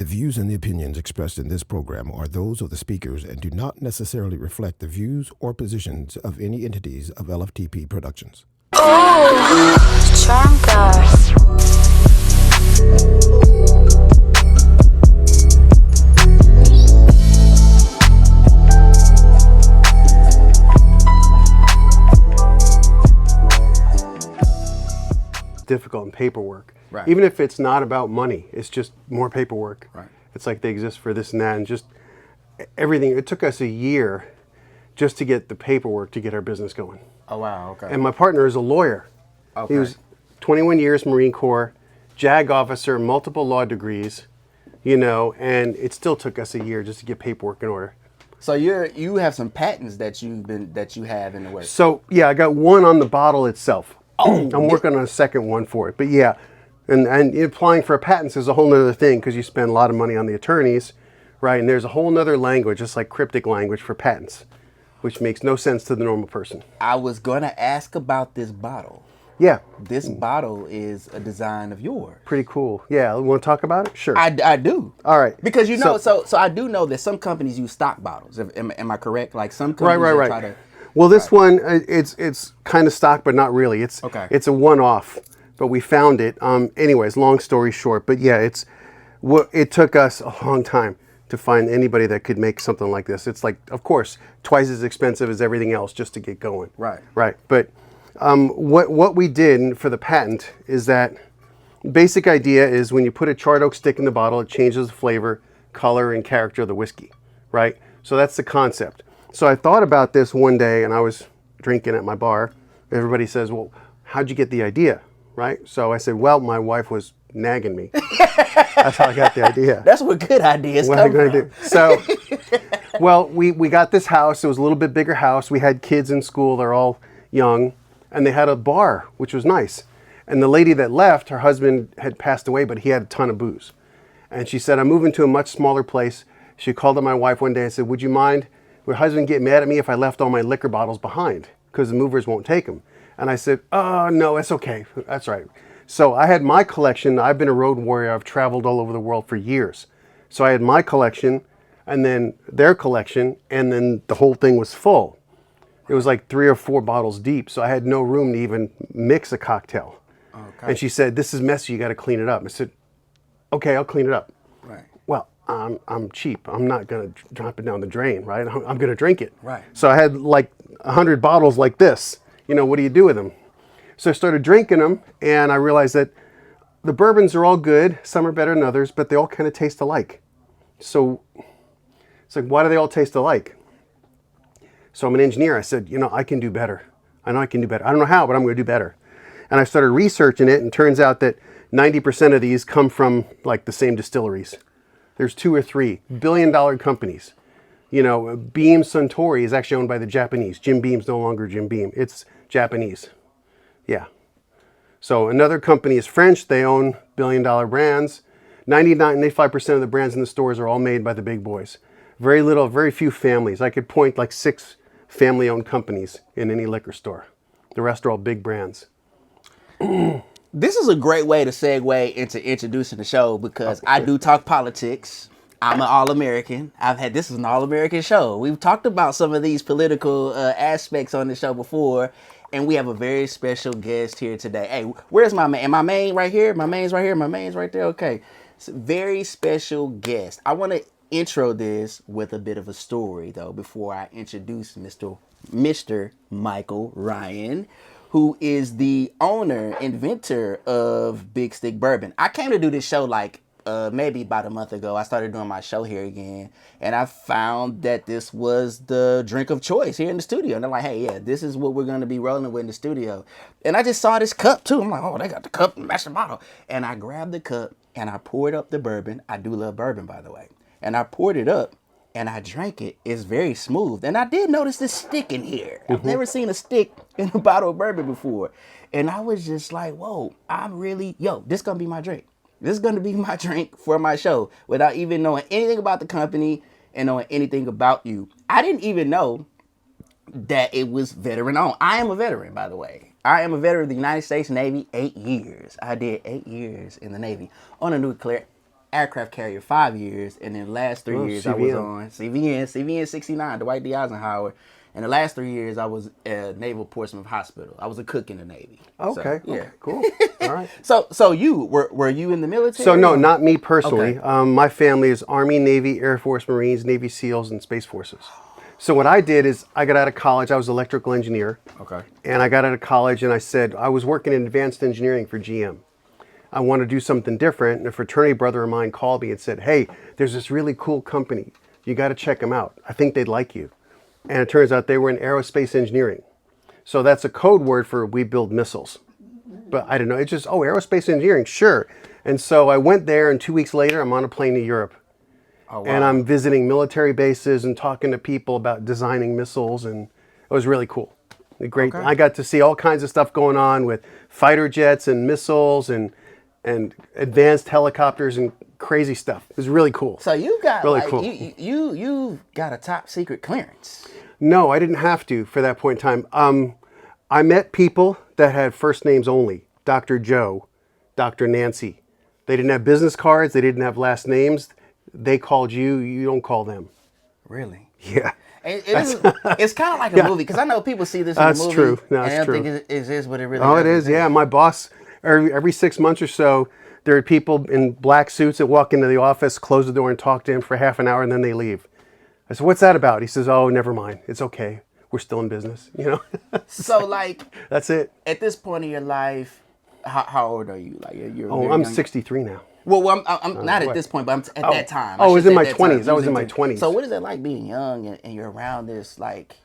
The views and the opinions expressed in this program are those of the speakers and do not necessarily reflect the views or positions of any entities of LFTP Productions. Oh, charmed. Difficult in paperwork. Right. Even if it's not about money, it's just more paperwork. Right. It's like they exist for this and that and just everything. It took us a year just to get the paperwork to get our business going. Oh, wow. Okay. And my partner is a lawyer. Okay. He was 21 years Marine Corps, JAG officer, multiple law degrees, and it still took us a year just to get paperwork in order. So you have some patents that you have in the works. So yeah, I got one on the bottle itself. Oh, I'm working on a second one for it. But yeah, and applying for a patent is a whole nother thing because you spend a lot of money on the attorneys, right? And there's a whole nother language, just like cryptic language for patents, which makes no sense to the normal person. I was going to ask about this bottle. Yeah. This bottle is a design of yours. Pretty cool. Yeah, you want to talk about it? Sure. I do. All right. Because so I do know that some companies use stock bottles. Am I correct? Like some companies Right. try to... Well, this one, it's kind of stock, but not really. It's a one-off, but we found it. Anyways, long story short, but yeah, it took us a long time to find anybody that could make something like this. It's like, of course, twice as expensive as everything else just to get going. Right. Right. But what we did for the patent is that basic idea is when you put a charred oak stick in the bottle, it changes the flavor, color, and character of the whiskey. Right. So that's the concept. So I thought about this one day and I was drinking at my bar. Everybody says, well, how'd you get the idea? Right? So I said, well, my wife was nagging me. That's how I got the idea. That's what good ideas What come am I from. going to do? So, well, we got this house. It was a little bit bigger house. We had kids in school. They're all young. And they had a bar, which was nice. And the lady that left, her husband had passed away, but he had a ton of booze. And she said, I'm moving to a much smaller place. She called up my wife one day and said, would you mind? Would husband get mad at me if I left all my liquor bottles behind because the movers won't take them? And I said, oh, no, it's okay. That's right. So I had my collection. I've been a road warrior. I've traveled all over the world for years. So I had my collection and then their collection, and then the whole thing was full. It was like 3 or 4 bottles deep, so I had no room to even mix a cocktail. Okay. And she said, this is messy. You got to clean it up. I said, okay, I'll clean it up. Right. Well, I'm cheap. I'm not going to drop it down the drain, right? I'm going to drink it. Right. So I had like 100 bottles like this. What do you do with them? So I started drinking them, and I realized that the bourbons are all good. Some are better than others, but they all kind of taste alike. So it's like, why do they all taste alike? So I'm an engineer. I said, I can do better. I know I can do better. I don't know how, but I'm going to do better. And I started researching it, and it turns out that 90% of these come from like the same distilleries. There's 2 or 3 billion-dollar companies. Beam Suntory is actually owned by the Japanese. Jim Beam's no longer Jim Beam. It's Japanese. Yeah. So another company is French. They own billion-dollar brands. 95% of the brands in the stores are all made by the big boys. Very few families. I could point like 6 family-owned companies in any liquor store. The rest are all big brands. This is a great way to segue into introducing the show because I do talk politics. I'm an All-American. This is an All-American show. We've talked about some of these political aspects on the show before, and we have a very special guest here today. Hey, where's my man? Am my main right here? My main's right here. My main's right there. Okay. It's a very special guest. I want to intro this with a bit of a story, though, before I introduce Mr. Michael Ryan, who is the owner, inventor of Big Stick Bourbon. I came to do this show maybe about a month ago. I started doing my show here again, and I found that this was the drink of choice here in the studio. And they're like, hey, yeah, this is what we're going to be rolling with in the studio. And I just saw this cup, too. I'm like, oh, they got the cup and match the bottle. And I grabbed the cup, and I poured up the bourbon. I do love bourbon, by the way. And I poured it up, and I drank it. It's very smooth. And I did notice this stick in here. I've never seen a stick in a bottle of bourbon before. And I was just like, whoa, this going to be my drink. This is going to be my drink for my show without even knowing anything about the company and knowing anything about you. I didn't even know that it was veteran owned. I am a veteran, by the way. I am a veteran of the United States Navy, 8 years. I did 8 years in the Navy on a nuclear aircraft carrier 5 years, and then the last 3 years I was CVN. on CVN 69, Dwight D. Eisenhower. And the last 3 years I was at Naval Portsmouth Hospital. I was a cook in the Navy. Okay. So, yeah. Okay, cool. All right. So you were you in the military? So no, not me personally. Okay. My family is Army, Navy, Air Force, Marines, Navy SEALs, and Space Forces. So what I did is I got out of college. I was an electrical engineer. Okay. And I got out of college and I said, I was working in advanced engineering for GM. I want to do something different. And a fraternity brother of mine called me and said, hey, there's this really cool company. You got to check them out. I think they'd like you. And it turns out they were in aerospace engineering. So that's a code word for we build missiles. But I didn't know. It's just, oh, aerospace engineering, sure. And so I went there, and 2 weeks later, I'm on a plane to Europe. Oh, wow. And I'm visiting military bases and talking to people about designing missiles, and it was really cool. Great. Okay. I got to see all kinds of stuff going on with fighter jets and missiles and advanced helicopters and crazy stuff. It was really cool. So you got really like, cool. you got a top secret clearance. No, I didn't have to for that point in time. I met people that had first names only. Dr. Joe, Dr. Nancy. They didn't have business cards. They didn't have last names. They called you. You don't call them. Really? Yeah. It's kind of like a movie, because I know people see this in That's a movie. true. No, and it's I don't true. think it is what it really Oh, is. it is. Yeah. My boss, every 6 months or so, there are people in black suits that walk into the office, close the door, and talk to him for half an hour, and then they leave. I said, what's that about? He says, oh, never mind. It's okay. We're still in business, you know? So, like, That's it. at this point in your life, how old are you? Like, you're Oh, very I'm young. 63 now. Well, I'm not at what? this point, but I'm at that time. Oh, I was should in say my at that time. 20s. I was in my 20s. So what is it like being young and you're around this, like,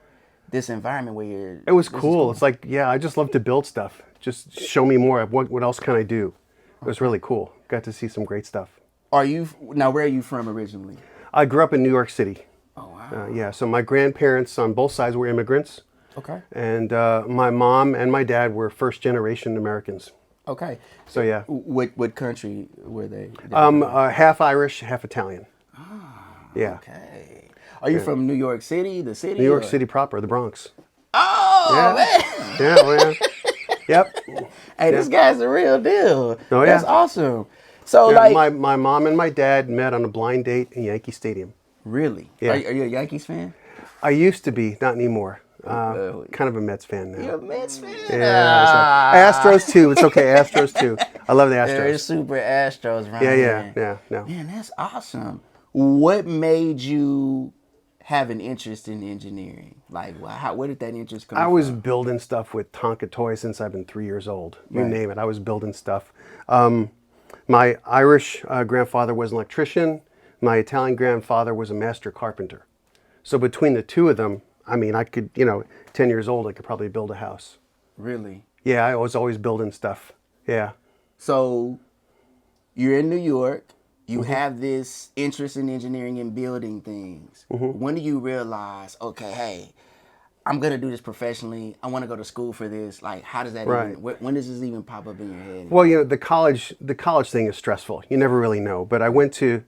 this environment where you're... It was this is cool. It's like, yeah, I just love to build stuff. Just show me more. What else can I do? It was really cool. Got to see some great stuff. Now, where are you from originally? I grew up in New York City. Oh, wow. Yeah, so my grandparents on both sides were immigrants. Okay. And my mom and my dad were first generation Americans. Okay. So yeah, What country were they? half Irish, half Italian. Yeah, Okay. Are you from New York City, the city? New York or- City proper, the Bronx. Oh, Yeah. man. Yeah, oh, yeah. Yep. Hey, this guy's the real deal. Oh, yeah. That's awesome. So, Yeah, like... my mom and my dad met on a blind date in Yankee Stadium. Really? Yeah. Are you a Yankees fan? I used to be, not anymore. Kind of a Mets fan now. You're a Mets fan? Yeah, so Astros too. It's okay, Astros too. I love the There's Astros. super Astros around Yeah, here. no. Man, that's awesome. What made you have an interest in engineering? Like, where did that interest come I from? was building stuff with Tonka toys since I've been 3 years old. You Right. name it, I was building stuff. My Irish grandfather was an electrician. My Italian grandfather was a master carpenter. So between the two of them, I mean, I could, 10 years old, I could probably build a house. Really? Yeah, I was always building stuff. Yeah. So, you're in New York. You Mm-hmm. have this interest in engineering and building things. Mm-hmm. When do you realize, okay, hey, I'm going to do this professionally. I want to go to school for this. Like, how does that Right. even, when does this even pop up in your head? Well, the college thing is stressful. You never really know. But I went to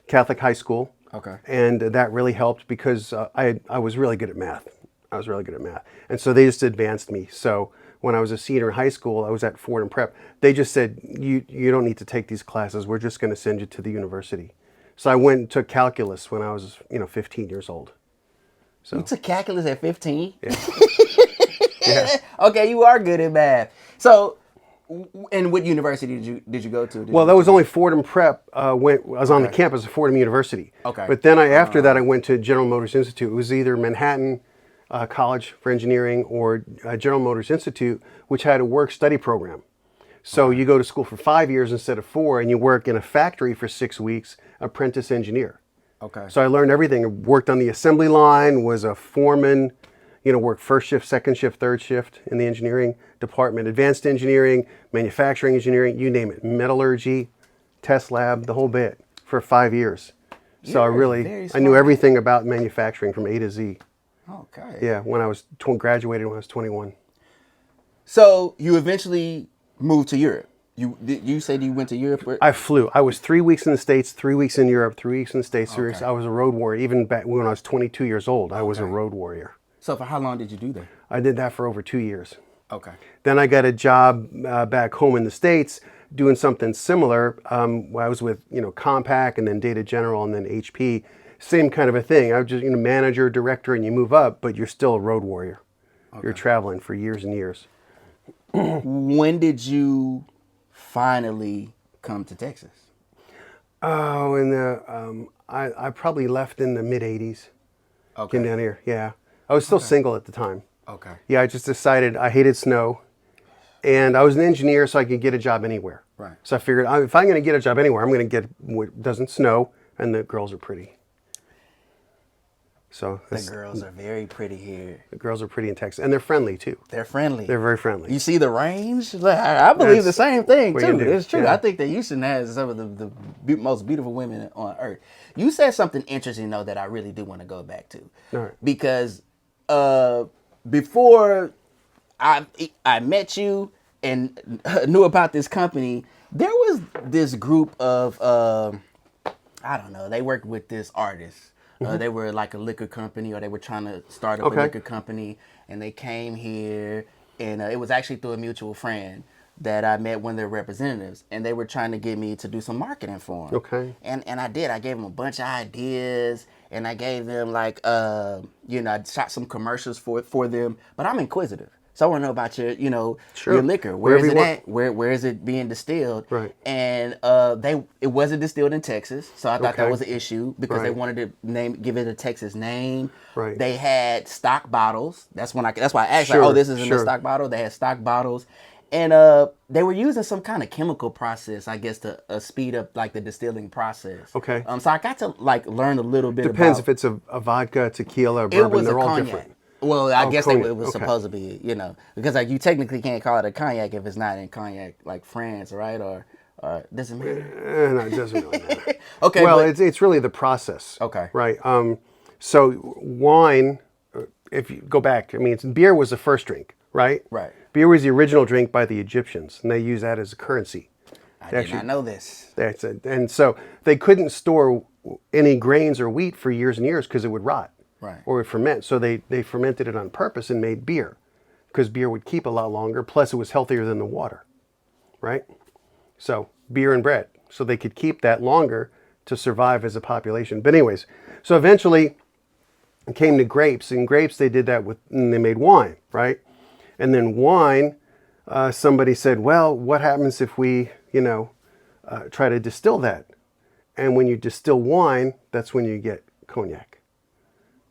Catholic high school. Okay. And that really helped because I was really good at math. And so they just advanced me. So when I was a senior in high school, I was at Fordham Prep. They just said, you don't need to take these classes. We're just going to send you to the university. So I went and took calculus when I was, 15 years old. You took calculus at 15? Yeah. Yeah. Okay, you are good at math. So, and what university did you go to? Well, that was only Fordham Prep. I was on the campus of Fordham University. Okay. But then after that, I went to General Motors Institute. It was either Manhattan College for Engineering or General Motors Institute, which had a work-study program. So you go to school for 5 years instead of 4, and you work in a factory for 6 weeks, apprentice engineer. Okay. So I learned everything. I worked on the assembly line, was a foreman, worked first shift, second shift, third shift in the engineering department, advanced engineering, manufacturing engineering, you name it, metallurgy, test lab, the whole bit for 5 years. So I knew everything about manufacturing from A to Z. Okay. Yeah, when I was graduated when I was 21. So you eventually moved to Europe. You said you went to Europe? I flew. I was 3 weeks in the States, 3 weeks in Europe, 3 weeks in the States. 3 weeks. Okay. I was a road warrior. Even back when I was 22 years old, I was a road warrior. So for how long did you do that? I did that for over 2 years. Okay. Then I got a job back home in the States doing something similar. I was with, Compaq and then Data General and then HP. Same kind of a thing. I was just, manager, director, and you move up, but you're still a road warrior. Okay. You're traveling for years and years. When did you finally come to Texas? Oh, I probably left in the mid 80s. Okay. Came down here. Yeah. I was still single at the time. Okay. Yeah, I just decided I hated snow. And I was an engineer, so I could get a job anywhere. Right. So I figured if I'm going to get a job anywhere, I'm going to get what doesn't snow, and the girls are pretty. So the girls are very pretty here. The girls are pretty in Texas, and they're friendly too. They're friendly. They're very friendly. You see the range? I believe the same thing too. It's true. Yeah. I think that Houston has some of the most beautiful women on earth. You said something interesting though that I really do want to go back to. All right. Because before I met you and knew about this company, there was this group of I don't know. They worked with this artist. They were like a liquor company, or they were trying to start up a liquor company, and they came here, and it was actually through a mutual friend that I met one of their representatives, and they were trying to get me to do some marketing for them. Okay. And I did. I gave them a bunch of ideas, and I gave them like, I shot some commercials for them, but I'm inquisitive. So I want to know about your, your liquor. Where is it at? Where is it being distilled? Right. And it wasn't distilled in Texas, so I thought that was an issue because they wanted to give it a Texas name. Right. They had stock bottles. That's why I asked, this isn't a stock bottle. They had stock bottles, and they were using some kind of chemical process, I guess, to speed up like the distilling process. Okay. So I got to like learn a little bit. Depends if it's a vodka, tequila, or bourbon. They're all different. Well, I guess cognac. it was supposed to be, because like you technically can't call it a cognac if it's not in cognac like France, right? Or does it matter? No, it doesn't really matter. Okay. Well, it's really the process. Okay. Right. So wine, if you go back, beer was the first drink, right? Right. Beer was the original drink by the Egyptians, and they used that as a currency. I did not know this. That's it. And so they couldn't store any grains or wheat for years and years because it would rot. Right. Or would ferment. So they fermented it on purpose and made beer because beer would keep a lot longer. Plus, it was healthier than the water, right? So beer and bread. So they could keep that longer to survive as a population. But anyways, so eventually it came to grapes. And grapes, they did that and they made wine, right? And then wine, somebody said, well, what happens if we, try to distill that? And when you distill wine, that's when you get cognac.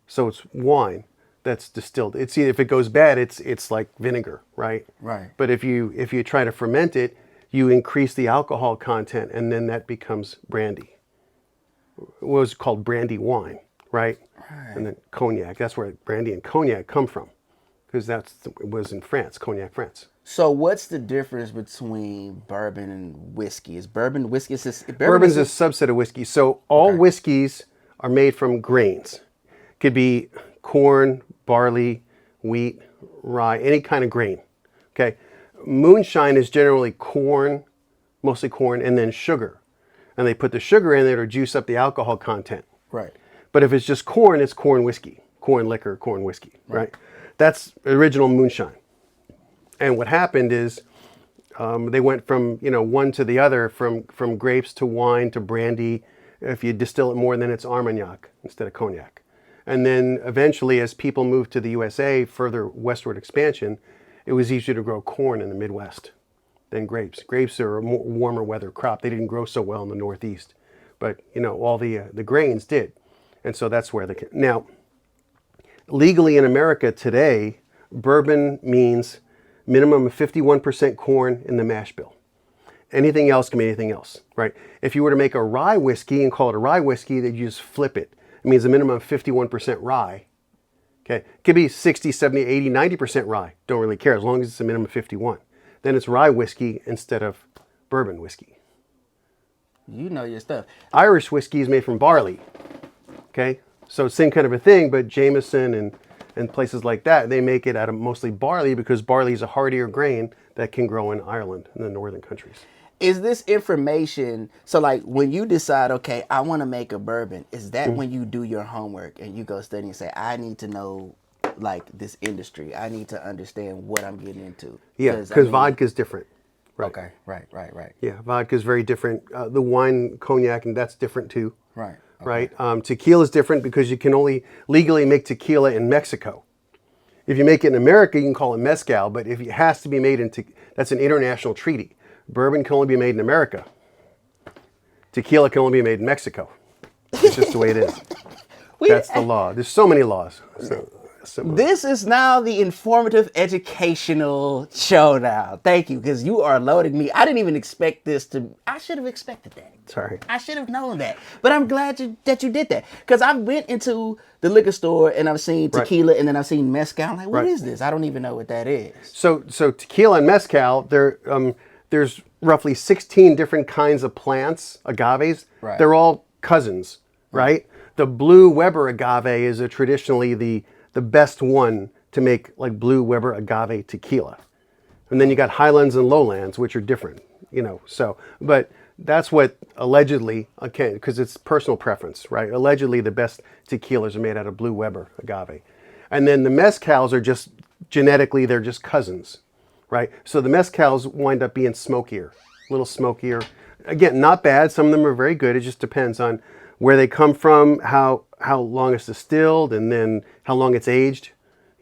So it's wine that's distilled. It's if it goes bad, it's like vinegar, right? Right. But if you try to ferment it, you increase the alcohol content, and then that becomes brandy. It was called brandy wine, right? And then cognac. That's where brandy and cognac come from, because it was in France, cognac, France. So what's the difference between bourbon and whiskey? Is bourbon whiskey? Bourbon's a subset of whiskey. So all whiskeys are made from grains. Could be corn, barley, wheat, rye, any kind of grain. Okay. Moonshine is generally corn, mostly corn, and then sugar. And they put the sugar in there to juice up the alcohol content. Right. But if it's just corn, it's corn whiskey, corn liquor, corn whiskey, right? That's original moonshine. And what happened is they went from, one to the other, from grapes to wine to brandy. If you distill it more, then it's Armagnac instead of cognac. And then eventually, as people moved to the USA, further westward expansion, it was easier to grow corn in the Midwest than grapes. Grapes are a more warmer weather crop. They didn't grow so well in the Northeast. But, all the grains did. And so that's where now, legally in America today, bourbon means minimum of 51% corn in the mash bill. Anything else can be anything else, right? If you were to make a rye whiskey and call it a rye whiskey, then you just flip it. It means a minimum of 51% rye. Okay, it could be 60, 70, 80, 90% rye. Don't really care as long as it's a minimum of 51. Then it's rye whiskey instead of bourbon whiskey. You know your stuff. Irish whiskey is made from barley. Okay, so same kind of a thing, but Jameson and places like that, they make it out of mostly barley because barley is a hardier grain that can grow in Ireland and the northern countries. Is this information, so like when you decide, okay, I want to make a bourbon, is that when you do your homework and you go study and say, I need to know like this industry, I need to understand what I'm getting into? Yeah, because vodka is different. Right. Okay. Right. Yeah, vodka is very different. The wine, cognac, and that's different too. Right. Right. Tequila is different because you can only legally make tequila in Mexico. If you make it in America, you can call it mezcal, but if it has to be made that's an international treaty. Bourbon can only be made in America. Tequila can only be made in Mexico. It's just the way it is. That's the law. There's so many laws. This is now the informative, educational show now. Thank you, because you are loading me. I didn't even expect this to... I should have expected that. Sorry. I should have known that. But I'm glad that you did that. Because I went into the liquor store and I've seen tequila and then I've seen mezcal. I'm like, what is this? I don't even know what that is. So tequila and mezcal, there's roughly 16 different kinds of plants, agaves. Right. They're all cousins, right? The blue Weber agave is traditionally the best one to make like blue Weber agave tequila. And then you got highlands and lowlands, which are different, but that's what allegedly, okay, because it's personal preference, right? Allegedly the best tequilas are made out of blue Weber agave. And then the mezcals are just genetically, they're just cousins, right? So the mezcals wind up being smokier, a little smokier. Again, not bad. Some of them are very good. It just depends on where they come from, how long it's distilled, and then how long it's aged,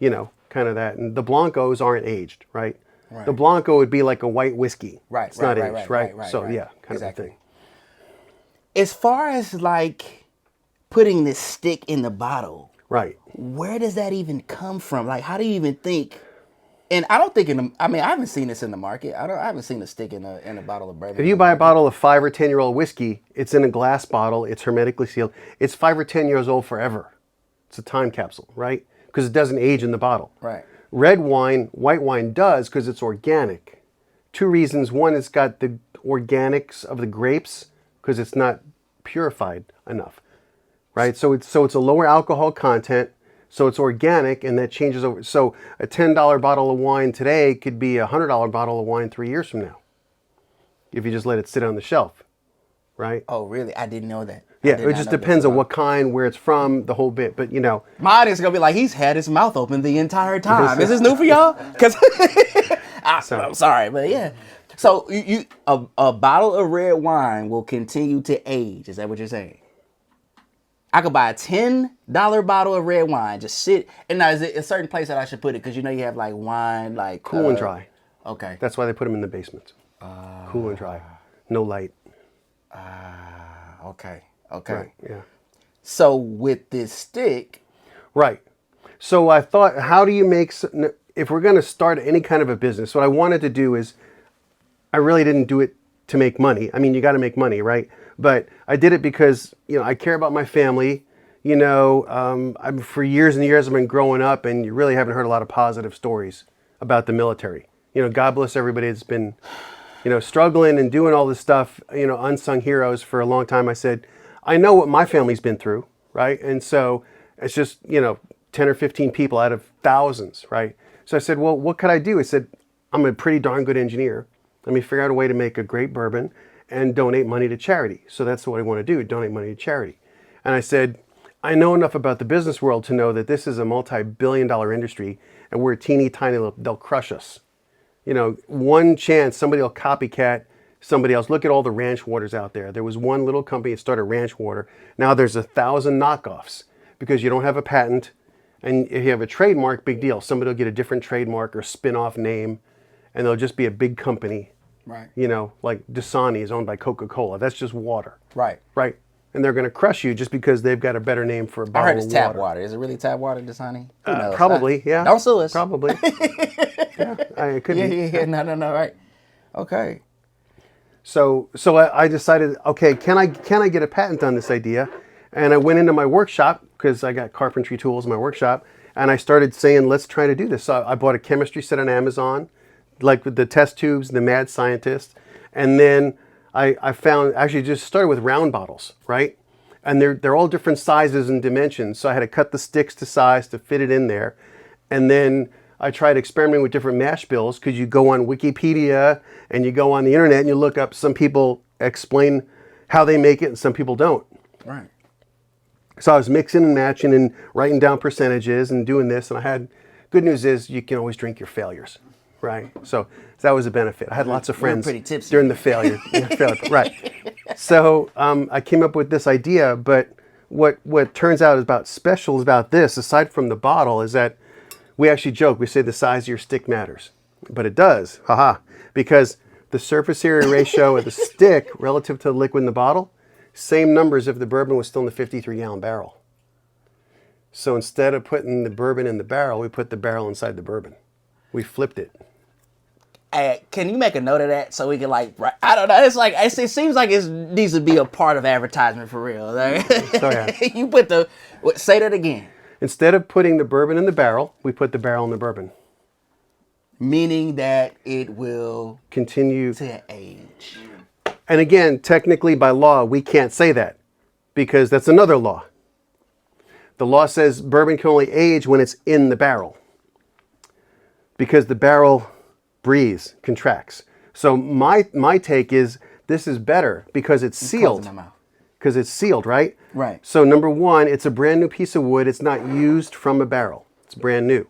kind of that. And the Blancos aren't aged, right? The Blanco would be like a white whiskey. Right. It's not aged, right? So yeah, kind of a thing. As far as like putting this stick in the bottle, right? Where does that even come from? Like, how do you even think? And I don't think I haven't seen this in the market. I haven't seen a stick in a bottle of bourbon. If you buy a bottle of 5 or 10 year old whiskey, it's in a glass bottle. It's hermetically sealed. It's 5 or 10 years old forever. It's a time capsule, right? Because it doesn't age in the bottle. Right. Red wine, white wine does because it's organic. 2 reasons. One, it's got the organics of the grapes because it's not purified enough, right? So it's a lower alcohol content. So it's organic, and that changes over. So a $10 bottle of wine today could be a $100 bottle of wine 3 years from now, if you just let it sit on the shelf, right? Oh, really? I didn't know that. Yeah, it just depends on what kind, where it's from, the whole bit. But my audience is gonna be like, he's had his mouth open the entire time. Is this new for y'all? Because I'm sorry, but yeah. So a bottle of red wine will continue to age. Is that what you're saying? I could buy a $10 bottle of red wine, just sit. And now, is it a certain place that I should put it? Because you have like wine, like cool and dry. Okay. That's why they put them in the basement. Cool and dry, no light. Okay. Right, yeah. So with this stick, right. So I thought, how do you make? If we're going to start any kind of a business, what I wanted to do is, I really didn't do it to make money. I mean, you got to make money, right? But I did it because, I care about my family. For years and years I've been growing up, and you really haven't heard a lot of positive stories about the military. God bless everybody that's been, struggling and doing all this stuff, unsung heroes for a long time. I said, I know what my family's been through, right? And so it's just, 10 or 15 people out of thousands, right? So I said, well, what could I do? I said, I'm a pretty darn good engineer. Let me figure out a way to make a great bourbon and donate money to charity. So that's what I want to do, donate money to charity. And I said, I know enough about the business world to know that this is a multi-billion-dollar industry, and we're teeny tiny, they'll crush us. One chance somebody will copycat somebody else. Look at all the ranch waters out there. There was one little company that started ranch water. Now there's 1,000 knockoffs because you don't have a patent. And if you have a trademark, big deal. Somebody will get a different trademark or spin-off name, and they'll just be a big company. Right. Like Dasani is owned by Coca-Cola. That's just water. Right. Right. And they're going to crush you just because they've got a better name for a bottle of water. I heard it's tap water. Is it really tap water, Dasani? Who knows? Probably, yeah. Don't sue us. Probably. Yeah, it could be. Yeah. No. Right. Okay. So I decided, okay, can I get a patent on this idea? And I went into my workshop because I got carpentry tools in my workshop, and I started saying, let's try to do this. So I bought a chemistry set on Amazon, like with the test tubes, the mad scientist. And then I found, actually just started with round bottles, right? And they're all different sizes and dimensions. So I had to cut the sticks to size to fit it in there. And then I tried experimenting with different mash bills, because you go on Wikipedia and you go on the internet and you look up, some people explain how they make it and some people don't. Right. So I was mixing and matching and writing down percentages and doing this. And good news is you can always drink your failures, right? So that was a benefit. I had lots of friends pretty tipsy. during the failure. Right. So I came up with this idea, but what turns out is special about this, aside from the bottle, is that we actually joke. We say the size of your stick matters, but it does, because the surface area ratio of the stick relative to the liquid in the bottle, same numbers if the bourbon was still in the 53-gallon barrel. So instead of putting the bourbon in the barrel, we put the barrel inside the bourbon. We flipped it. Hey, can you make a note of that so we can I don't know. It's like it seems like it needs to be a part of advertisement for real. So, yeah. You put say that again. Instead of putting the bourbon in the barrel, we put the barrel in the bourbon. Meaning that it will continue to age. And again, technically by law, we can't say that because that's another law. The law says bourbon can only age when it's in the barrel because the barrel breathes, contracts. So my take is this is better because it's sealed. Because it's sealed, right? Right. So number one, it's a brand new piece of wood. It's not used from a barrel. It's brand new.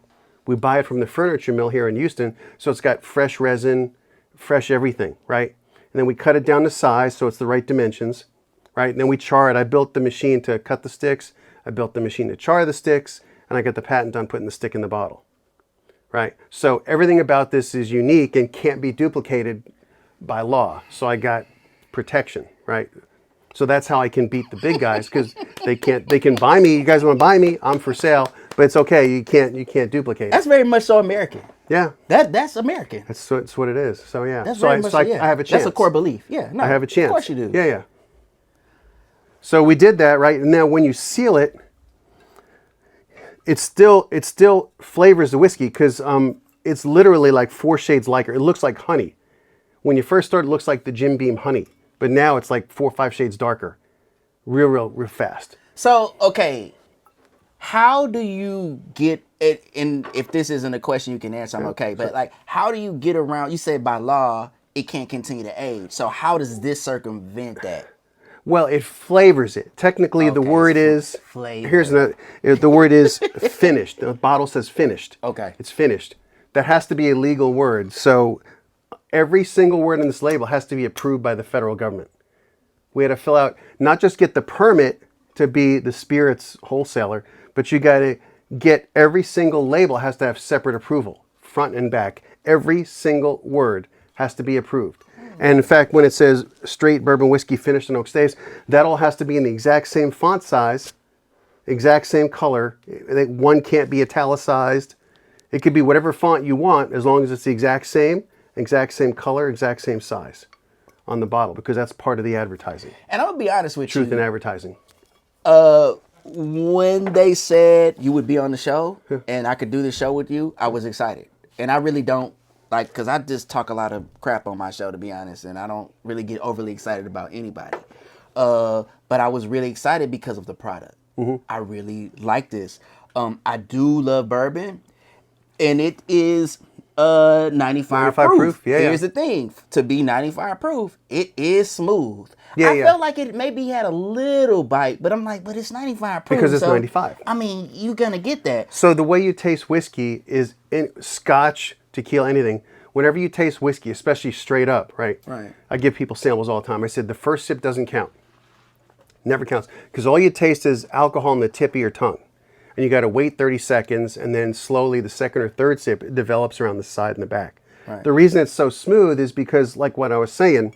We buy it from the furniture mill here in Houston, so it's got fresh resin, fresh everything, right? And then we cut it down to size so it's the right dimensions, right? And then we char it. I built the machine to cut the sticks. I built the machine to char the sticks, and I got the patent on putting the stick in the bottle, right? So everything about this is unique and can't be duplicated by law. So I got protection, right? So that's how I can beat the big guys because they can buy me. You guys want to buy me? I'm for sale. But it's okay. You can't duplicate it. That's very much so American. Yeah. That's American. That's what it is. So yeah. That's so very much I have a chance. That's a core belief. Yeah. No, I have a chance. Of course you do. Yeah. So we did that, right? And now when you seal it, it still flavors the whiskey because it's literally like 4 shades lighter. It looks like honey. When you first start, it looks like the Jim Beam honey, but now it's like 4 or 5 shades darker, real fast. So okay. How do you get it? And if this isn't a question you can answer, I'm okay. But how do you get around? You said by law it can't continue to age. So how does this circumvent that? Well, it flavors it. Technically, the word is flavor. Here's another. The word is finished. The bottle says finished. Okay, it's finished. That has to be a legal word. So every single word in this label has to be approved by the federal government. We had to fill out, not just get the permit to be the spirits wholesaler, but you got to get every single label has to have separate approval, front and back. Every single word has to be approved. And in fact, when it says straight bourbon whiskey finished in oak staves, that all has to be in the exact same font size, exact same color. One can't be italicized. It could be whatever font you want as long as it's the exact same color, exact same size on the bottle, because that's part of the advertising. And I'm going to be honest with you. Truth in advertising. When they said you would be on the show and I could do the show with you, I was excited. And I really don't because I just talk a lot of crap on my show, to be honest, and I don't really get overly excited about anybody. But I was really excited because of the product. Mm-hmm. I really like this. I do love bourbon, and it is 95 proof. Yeah, Here's the thing. To be 95 proof, it is smooth. I felt like it maybe had a little bite, but I'm like, but it's 95 proof. Because it's 95. I mean, you're going to get that. So the way you taste whiskey is in Scotch, tequila, anything. Whenever you taste whiskey, especially straight up, right? Right. I give people samples all the time. I said the first sip doesn't count. Never counts. Because all you taste is alcohol on the tip of your tongue. And you got to wait 30 seconds, and then slowly the second or third sip it develops around the side and the back. Right. The reason it's so smooth is because, like what I was saying,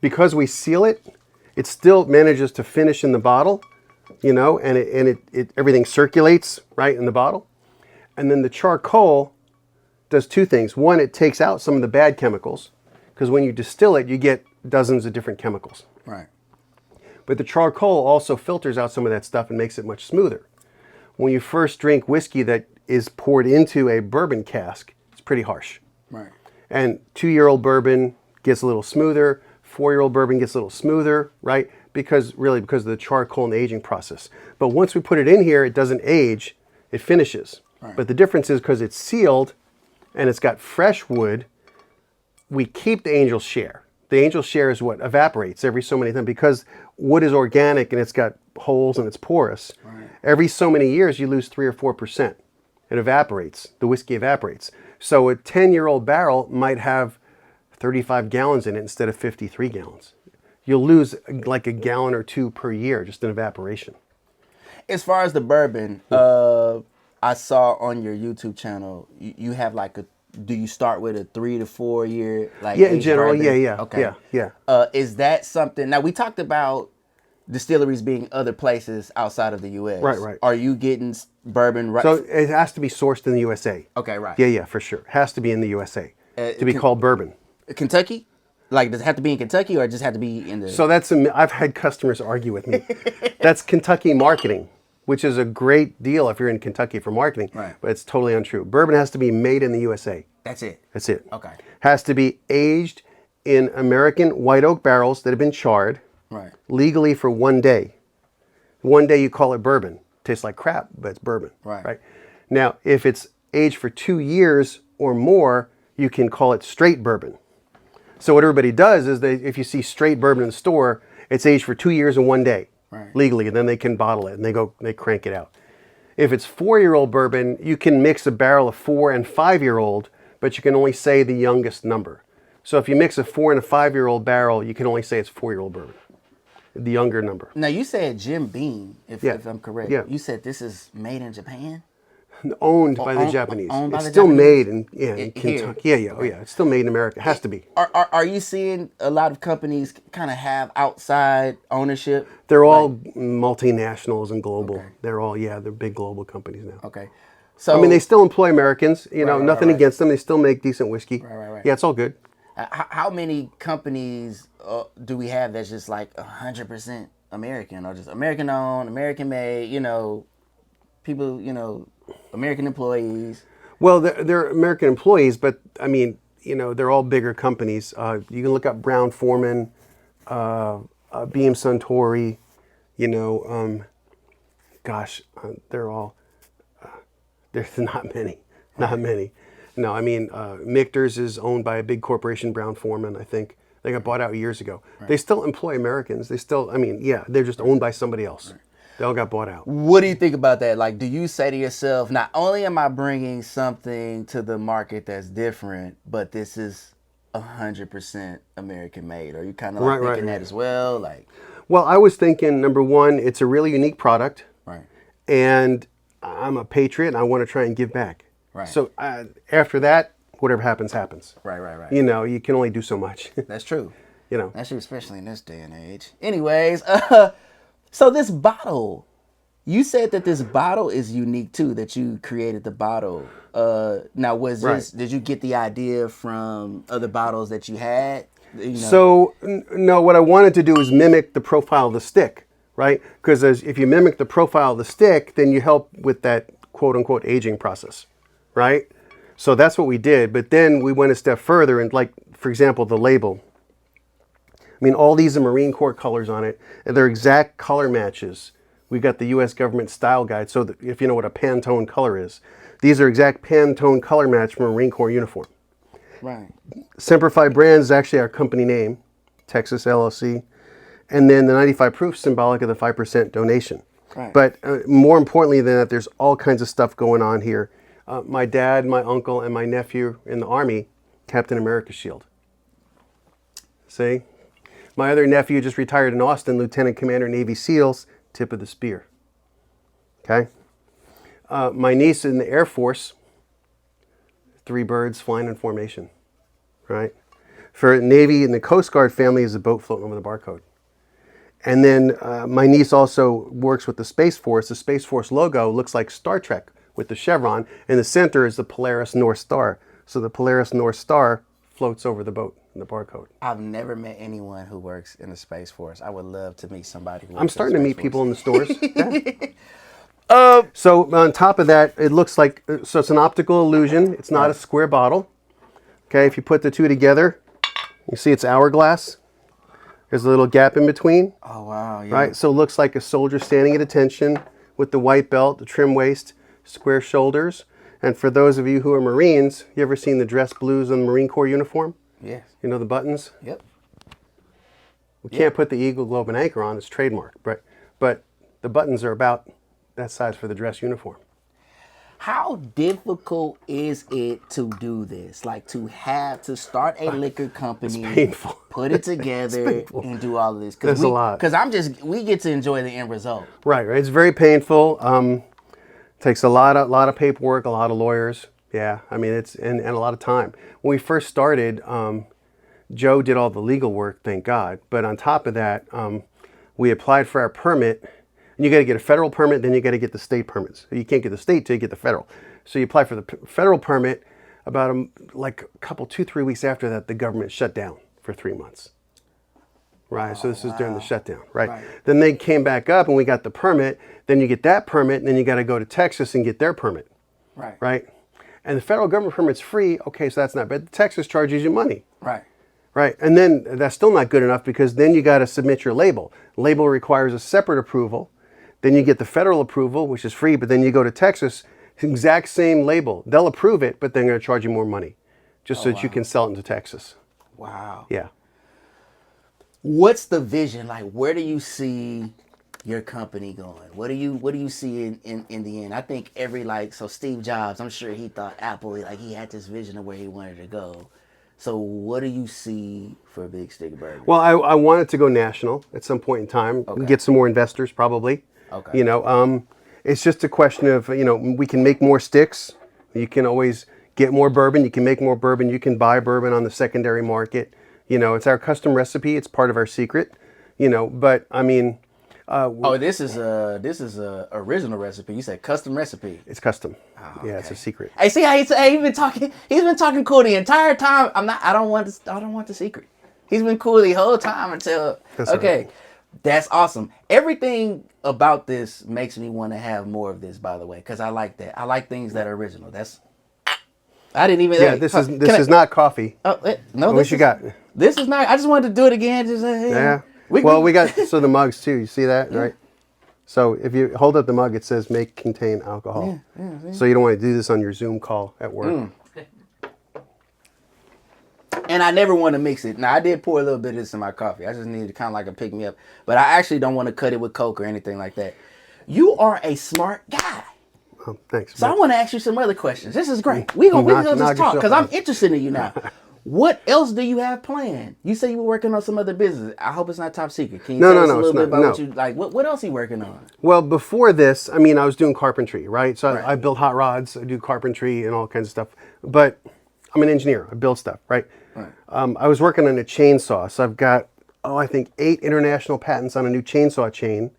because we seal it, it still manages to finish in the bottle, and it everything circulates right in the bottle. And then the charcoal does two things. One, it takes out some of the bad chemicals, because when you distill it, you get dozens of different chemicals. Right. But the charcoal also filters out some of that stuff and makes it much smoother. When you first drink whiskey that is poured into a bourbon cask, it's pretty harsh. Right. And 2-year-old bourbon gets a little smoother. 4-year-old bourbon gets a little smoother, right? Because of the charcoal and the aging process. But once we put it in here, it doesn't age, it finishes. Right. But the difference is because it's sealed and it's got fresh wood, we keep the angel's share. The angel's share is what evaporates every so many times because wood is organic and it's got holes and it's porous. Right. Every so many years, you lose 3 or 4%. It evaporates. The whiskey evaporates. So a 10-year-old barrel might have 35 gallons in it instead of 53 gallons. You'll lose like a gallon or two per year just in evaporation. As far as the bourbon, I saw on your YouTube channel, you have like a. Do you start with a 3 to 4 year like? Yeah, in aged general, bourbon? yeah. Okay, Yeah. Is that something? Now we talked about distilleries being other places outside of the U.S. Right. Are you getting bourbon right? So it has to be sourced in the USA. Okay, right. Yeah, for sure. It has to be in the USA to be called bourbon. Kentucky? Like, does it have to be in Kentucky, or it just have to be in the? So I've had customers argue with me. That's Kentucky marketing, which is a great deal if you're in Kentucky for marketing. Right. But it's totally untrue. Bourbon has to be made in the USA. That's it. That's it. Okay. Has to be aged in American white oak barrels that have been charred Right. legally for 1 day. 1 day you call it bourbon. Tastes like crap, but it's bourbon. Right. Now, if it's aged for 2 years or more, you can call it straight bourbon. So what everybody does is if you see straight bourbon in the store, it's aged for 2 years and 1 day legally, and then they can bottle it and they crank it out. If it's 4-year-old bourbon, you can mix a barrel of 4 and 5-year-old, but you can only say the youngest number. So if you mix a 4 and a 5-year-old barrel, you can only say it's 4-year-old bourbon, the younger number. Now you said Jim Beam, if I'm correct. Yeah. You said this is made in Japan. Owned by the Japanese. Owned by it's the still Japanese? made in Here. Kentucky. Yeah. It's still made in America. It has to be. Are you seeing a lot of companies kind of have outside ownership? They're all multinationals and global. Okay. They're big global companies now. Okay. So I mean, they still employ Americans. Nothing right. against them. They still make decent whiskey. Right. Yeah, it's all good. how many companies do we have that's just like 100% American, or just American owned, American made? People, American employees. Well, they're American employees, but I mean, they're all bigger companies. You can look up Brown Forman, Beam Suntory. They're all. There's not many. No, I mean, Michter's is owned by a big corporation, Brown Forman, I think. They got bought out years ago. Right. They still employ Americans. They're just owned by somebody else. Right. They all got bought out. What do you think about that? Like, do you say to yourself, not only am I bringing something to the market that's different, but this is 100% American made? Are you kind of like thinking that as well? Well, I was thinking, number one, it's a really unique product. Right. And I'm a patriot and I want to try and give back. Right. So after that, whatever happens, happens. Right. You can only do so much. That's true. That's true, especially in this day and age. Anyways, so this bottle, you said that this bottle is unique too, that you created the bottle. Now, did you get the idea from other bottles that you had? So, no, what I wanted to do is mimic the profile of the stick, right? Because if you mimic the profile of the stick, then you help with that quote unquote aging process, right? So that's what we did. But then we went a step further and, like, for example, the label. I mean, all these are Marine Corps colors on it, and they're exact color matches. We got the U.S. government style guide, so that if you know what a Pantone color is, these are exact Pantone color match from a Marine Corps uniform. Right. Semper Fi Brands is actually our company name, Texas LLC, and then the 95 proof symbolic of the 5% donation. Right. But more importantly than that, there's all kinds of stuff going on here. My dad, my uncle, and my nephew in the Army, Captain America's shield. See? My other nephew just retired in Austin, Lieutenant Commander, Navy SEALs, tip of the spear. Okay? My niece in the Air Force, 3 birds flying in formation. Right? For Navy and the Coast Guard family is a boat floating over the barcode. And then my niece also works with the Space Force. The Space Force logo looks like Star Trek with the chevron. In the center is the Polaris North Star. So the Polaris North Star floats over the boat in the barcode. I've never met anyone who works in the Space Force. I would love to meet somebody who works I'm starting to meet people in the stores. Yeah. So on top of that, it looks like, so it's an optical illusion. It's not a square bottle. Okay, if you put the two together, you see it's hourglass. There's a little gap in between. Oh, wow. Yeah. Right, so it looks like a soldier standing at attention with the white belt, the trim waist, square shoulders. And for those of you who are Marines, you ever seen the dress blues on the Marine Corps uniform? Yes. You know the buttons? Yep. We can't put the eagle, globe, and anchor on. It's trademarked. But the buttons are about that size for the dress uniform. How difficult is it to do this? Like to start a liquor company, It's painful. put it together, painful. and do all of this? There's a lot. Because we get to enjoy the end result. Right. It's very painful. Takes a lot of paperwork, a lot of lawyers. Yeah, I mean and a lot of time. When we first started, Joe did all the legal work, thank God. But on top of that, we applied for our permit. And you got to get a federal permit, then you got to get the state permits. So you can't get the state till you get the federal. So you apply for the federal permit. About like a couple, 2-3 weeks after that, the government shut down for 3 months. Right. So this is during the shutdown. Right. Then they came back up, and we got the permit. Then you get that permit, and then you got to go to Texas and get their permit. Right. Right. And the federal government permit's free. Okay, so that's not bad. Texas charges you money. Right. Right. And then that's still not good enough because then you got to submit your label. Label requires a separate approval. Then you get the federal approval, which is free, but then you go to Texas, exact same label. They'll approve it, but they're going to charge you more money just so that you can sell it into Texas. Wow. Yeah. What's the vision? Like, where do you see your company going? What do you see in the end? I think so Steve Jobs, I'm sure he thought Apple, like he had this vision of where he wanted to go. So what do you see for Big Stick Bourbon? Well, I wanted to go national at some point in time, get some more investors probably. Okay. You know, it's just a question of, we can make more sticks. You can always get more bourbon. You can make more bourbon. You can buy bourbon on the secondary market. It's our custom recipe. It's part of our secret, but I mean. This is a original recipe. You said custom recipe. It's custom. Oh, yeah, it's a secret. Hey, see how he's been talking. He's been talking cool the entire time. I don't want the secret. He's been cool the whole time until. That's okay. Right. That's awesome. Everything about this makes me want to have more of this, by the way, because I like that. I like things that are original. I didn't even. Yeah, this is not coffee. Oh, no. What you got? This is not. I just wanted to do it again. Just yeah. We got the mugs too. You see that, right? So if you hold up the mug, it says "may contain alcohol." Yeah, so you don't want to do this on your Zoom call at work. And I never want to mix it. Now, I did pour a little bit of this in my coffee. I just needed kind of like a pick-me-up. But I actually don't want to cut it with Coke or anything like that. You are a smart guy. Oh, thanks. So I want to ask you some other questions. This is great. We're going to just talk because I'm interested in you now. What else do you have planned? You say you were working on some other business. I hope it's not top secret. Can you tell us a little bit about what else are you working on? Well, before this, I mean, I was doing carpentry, right? So I build hot rods, I do carpentry and all kinds of stuff. But I'm an engineer. I build stuff, right? I was working on a chainsaw. So I've got, I think 8 international patents on a new chainsaw chain.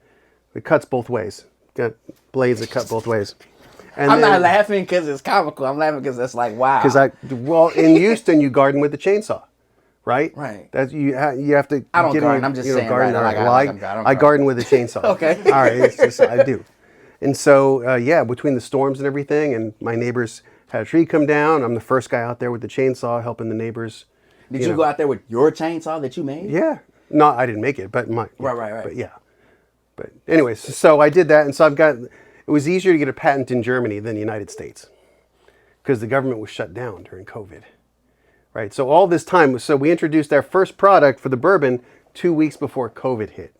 It cuts both ways. Got blades that cut both ways. And I'm not laughing because it's comical. I'm laughing because that's like, wow. Because in Houston, you garden with a chainsaw, right? Right. That's you have to. I don't garden. I'm just saying. Garden. Right. I garden with a chainsaw. Okay. All right. It's just, I do. And so, between the storms and everything, and my neighbors had a tree come down. I'm the first guy out there with the chainsaw helping the neighbors. Did you go out there with your chainsaw that you made? Yeah. No, I didn't make it, but my. Right. But yeah. But anyways, so I did that, and so it was easier to get a patent in Germany than the United States because the government was shut down during COVID, right? So all this time, so we introduced our first product for the bourbon 2 weeks before COVID hit,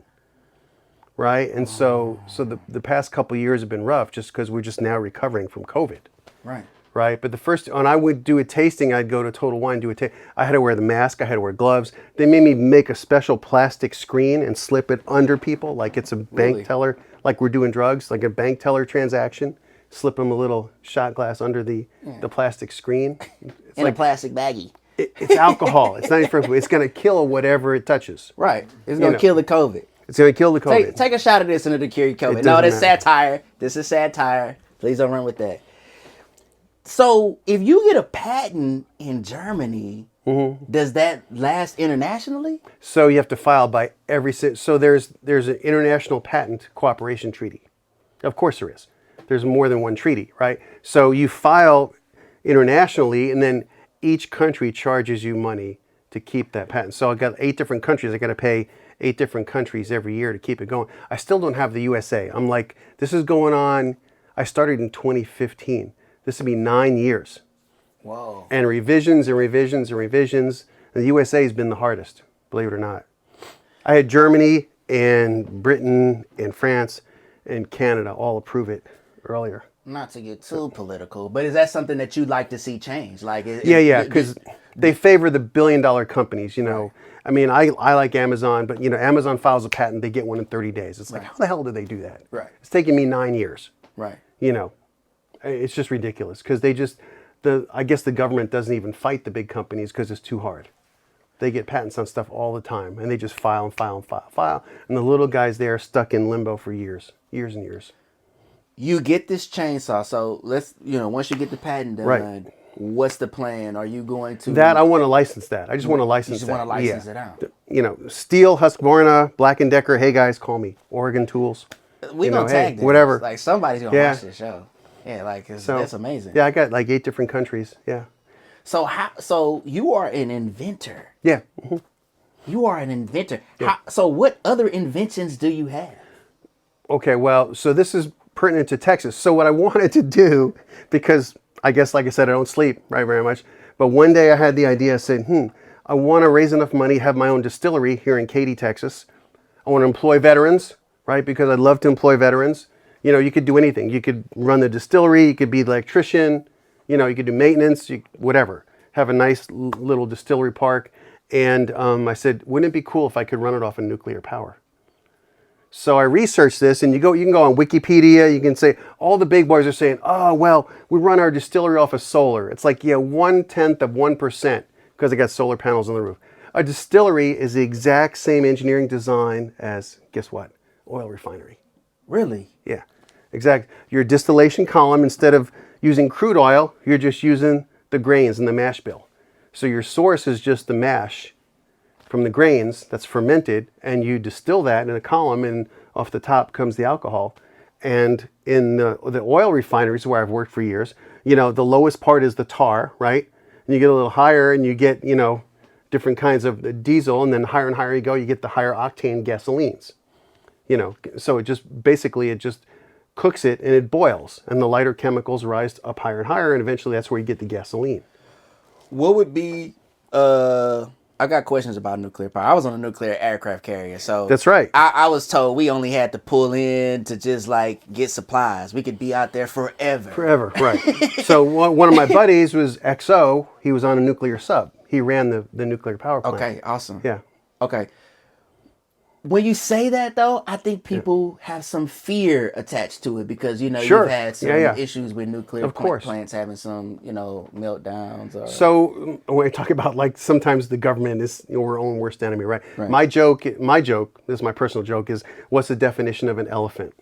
right? And so the past couple of years have been rough just because we're just now recovering from COVID. Right. But when I would do a tasting, I'd go to Total Wine, do a tasting. I had to wear the mask. I had to wear gloves. They made me make a special plastic screen and slip it under people like it's a bank teller, like we're doing drugs, like a bank teller transaction. Slip them a little shot glass under the plastic screen. It's in a plastic baggie. It's alcohol. It's not even. It's going to kill whatever it touches. Right. It's going to kill the COVID. It's going to kill the COVID. Take a shot of this and it'll cure COVID. No, this is satire. This is satire. Please don't run with that. So if you get a patent in Germany, does that last internationally? So you have to file by so there's an international patent cooperation treaty. Of course there is. There's more than one treaty, right? So you file internationally and then each country charges you money to keep that patent. So I've got 8 different countries. I got to pay 8 different countries every year to keep it going. I still don't have the USA. I'm like, this is going on. I started in 2015. This would be 9 years. Whoa. And revisions and revisions and revisions. And the USA has been the hardest, believe it or not. I had Germany and Britain and France and Canada all approve it earlier. Not to get too political, but is that something that you'd like to see change? Like, Yeah, because they favor the billion-dollar companies, you know. I mean, I like Amazon, but, you know, Amazon files a patent, they get one in 30 days. It's like, how the hell did they do that? Right. It's taking me 9 years. Right. You know, it's just ridiculous because I guess the government doesn't even fight the big companies because it's too hard. They get patents on stuff all the time, and they just file and file and file. And the little guys there are stuck in limbo for years and years. You get this chainsaw, so once you get the patent done, what's the plan? Are you going to... I want to license that. I just want to license that. You just want to license it out. You know, Steel, Husqvarna, Black & Decker, hey guys, call me. Oregon Tools. We gonna tag them. Whatever. Like, somebody's going to watch this show. Yeah, like, that's amazing. Yeah, I got like 8 different countries, yeah. So you are an inventor. Yeah. Mm-hmm. You are an inventor. Yeah. So what other inventions do you have? Okay, well, so this is pertinent to Texas. So what I wanted to do, because I guess, like I said, I don't sleep very much, but one day I had the idea, I said, I want to raise enough money, have my own distillery here in Katy, Texas. I want to employ veterans, right? Because I'd love to employ veterans. You know, you could do anything. You could run the distillery, you could be the electrician, you know, you could do maintenance, whatever. Have a nice little distillery park. And I said, wouldn't it be cool if I could run it off of nuclear power? So I researched this, and you can go on Wikipedia, you can say, all the big boys are saying, oh, well, we run our distillery off of solar. It's like, 1/10 of 1% because they got solar panels on the roof. A distillery is the exact same engineering design as, guess what? Oil refinery. Really? Yeah, exactly. Your distillation column, instead of using crude oil, you're just using the grains in the mash bill. So your source is just the mash from the grains that's fermented, and you distill that in a column, and off the top comes the alcohol. And in the oil refineries where I've worked for years, the lowest part is the tar, right? And you get a little higher and you get, different kinds of diesel, and then higher and higher you go, you get the higher octane gasolines. So it just cooks it and it boils, and the lighter chemicals rise up higher and higher, and eventually that's where you get the gasoline. What would be I got questions about nuclear power. I was on a nuclear aircraft carrier, so that's right. I was told we only had to pull in to just like get supplies. We could be out there forever. Forever, right. So one of my buddies was XO. He was on a nuclear sub. He ran the nuclear power plant. Okay, awesome. Yeah. Okay. When you say that, though, I think people have some fear attached to it because, you've had some issues with nuclear plants having some, meltdowns. Or... So when I talk about, like, sometimes the government is our own worst enemy, right? My joke, this is my personal joke, is what's the definition of an elephant?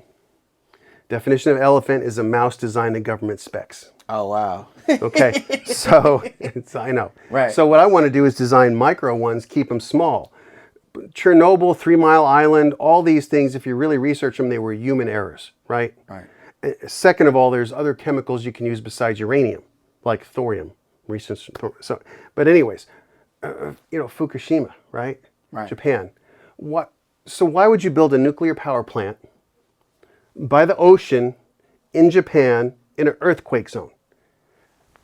Definition of elephant is a mouse designed to government specs. Oh, wow. Okay, so I know. Right. So what I want to do is design micro ones, keep them small. Chernobyl, 3 Mile Island, all these things, if you really research them, they were human errors, right? Right. Second of all, there's other chemicals you can use besides uranium, like thorium. But anyways, Fukushima, right? Right. Japan. So why would you build a nuclear power plant by the ocean in Japan in an earthquake zone?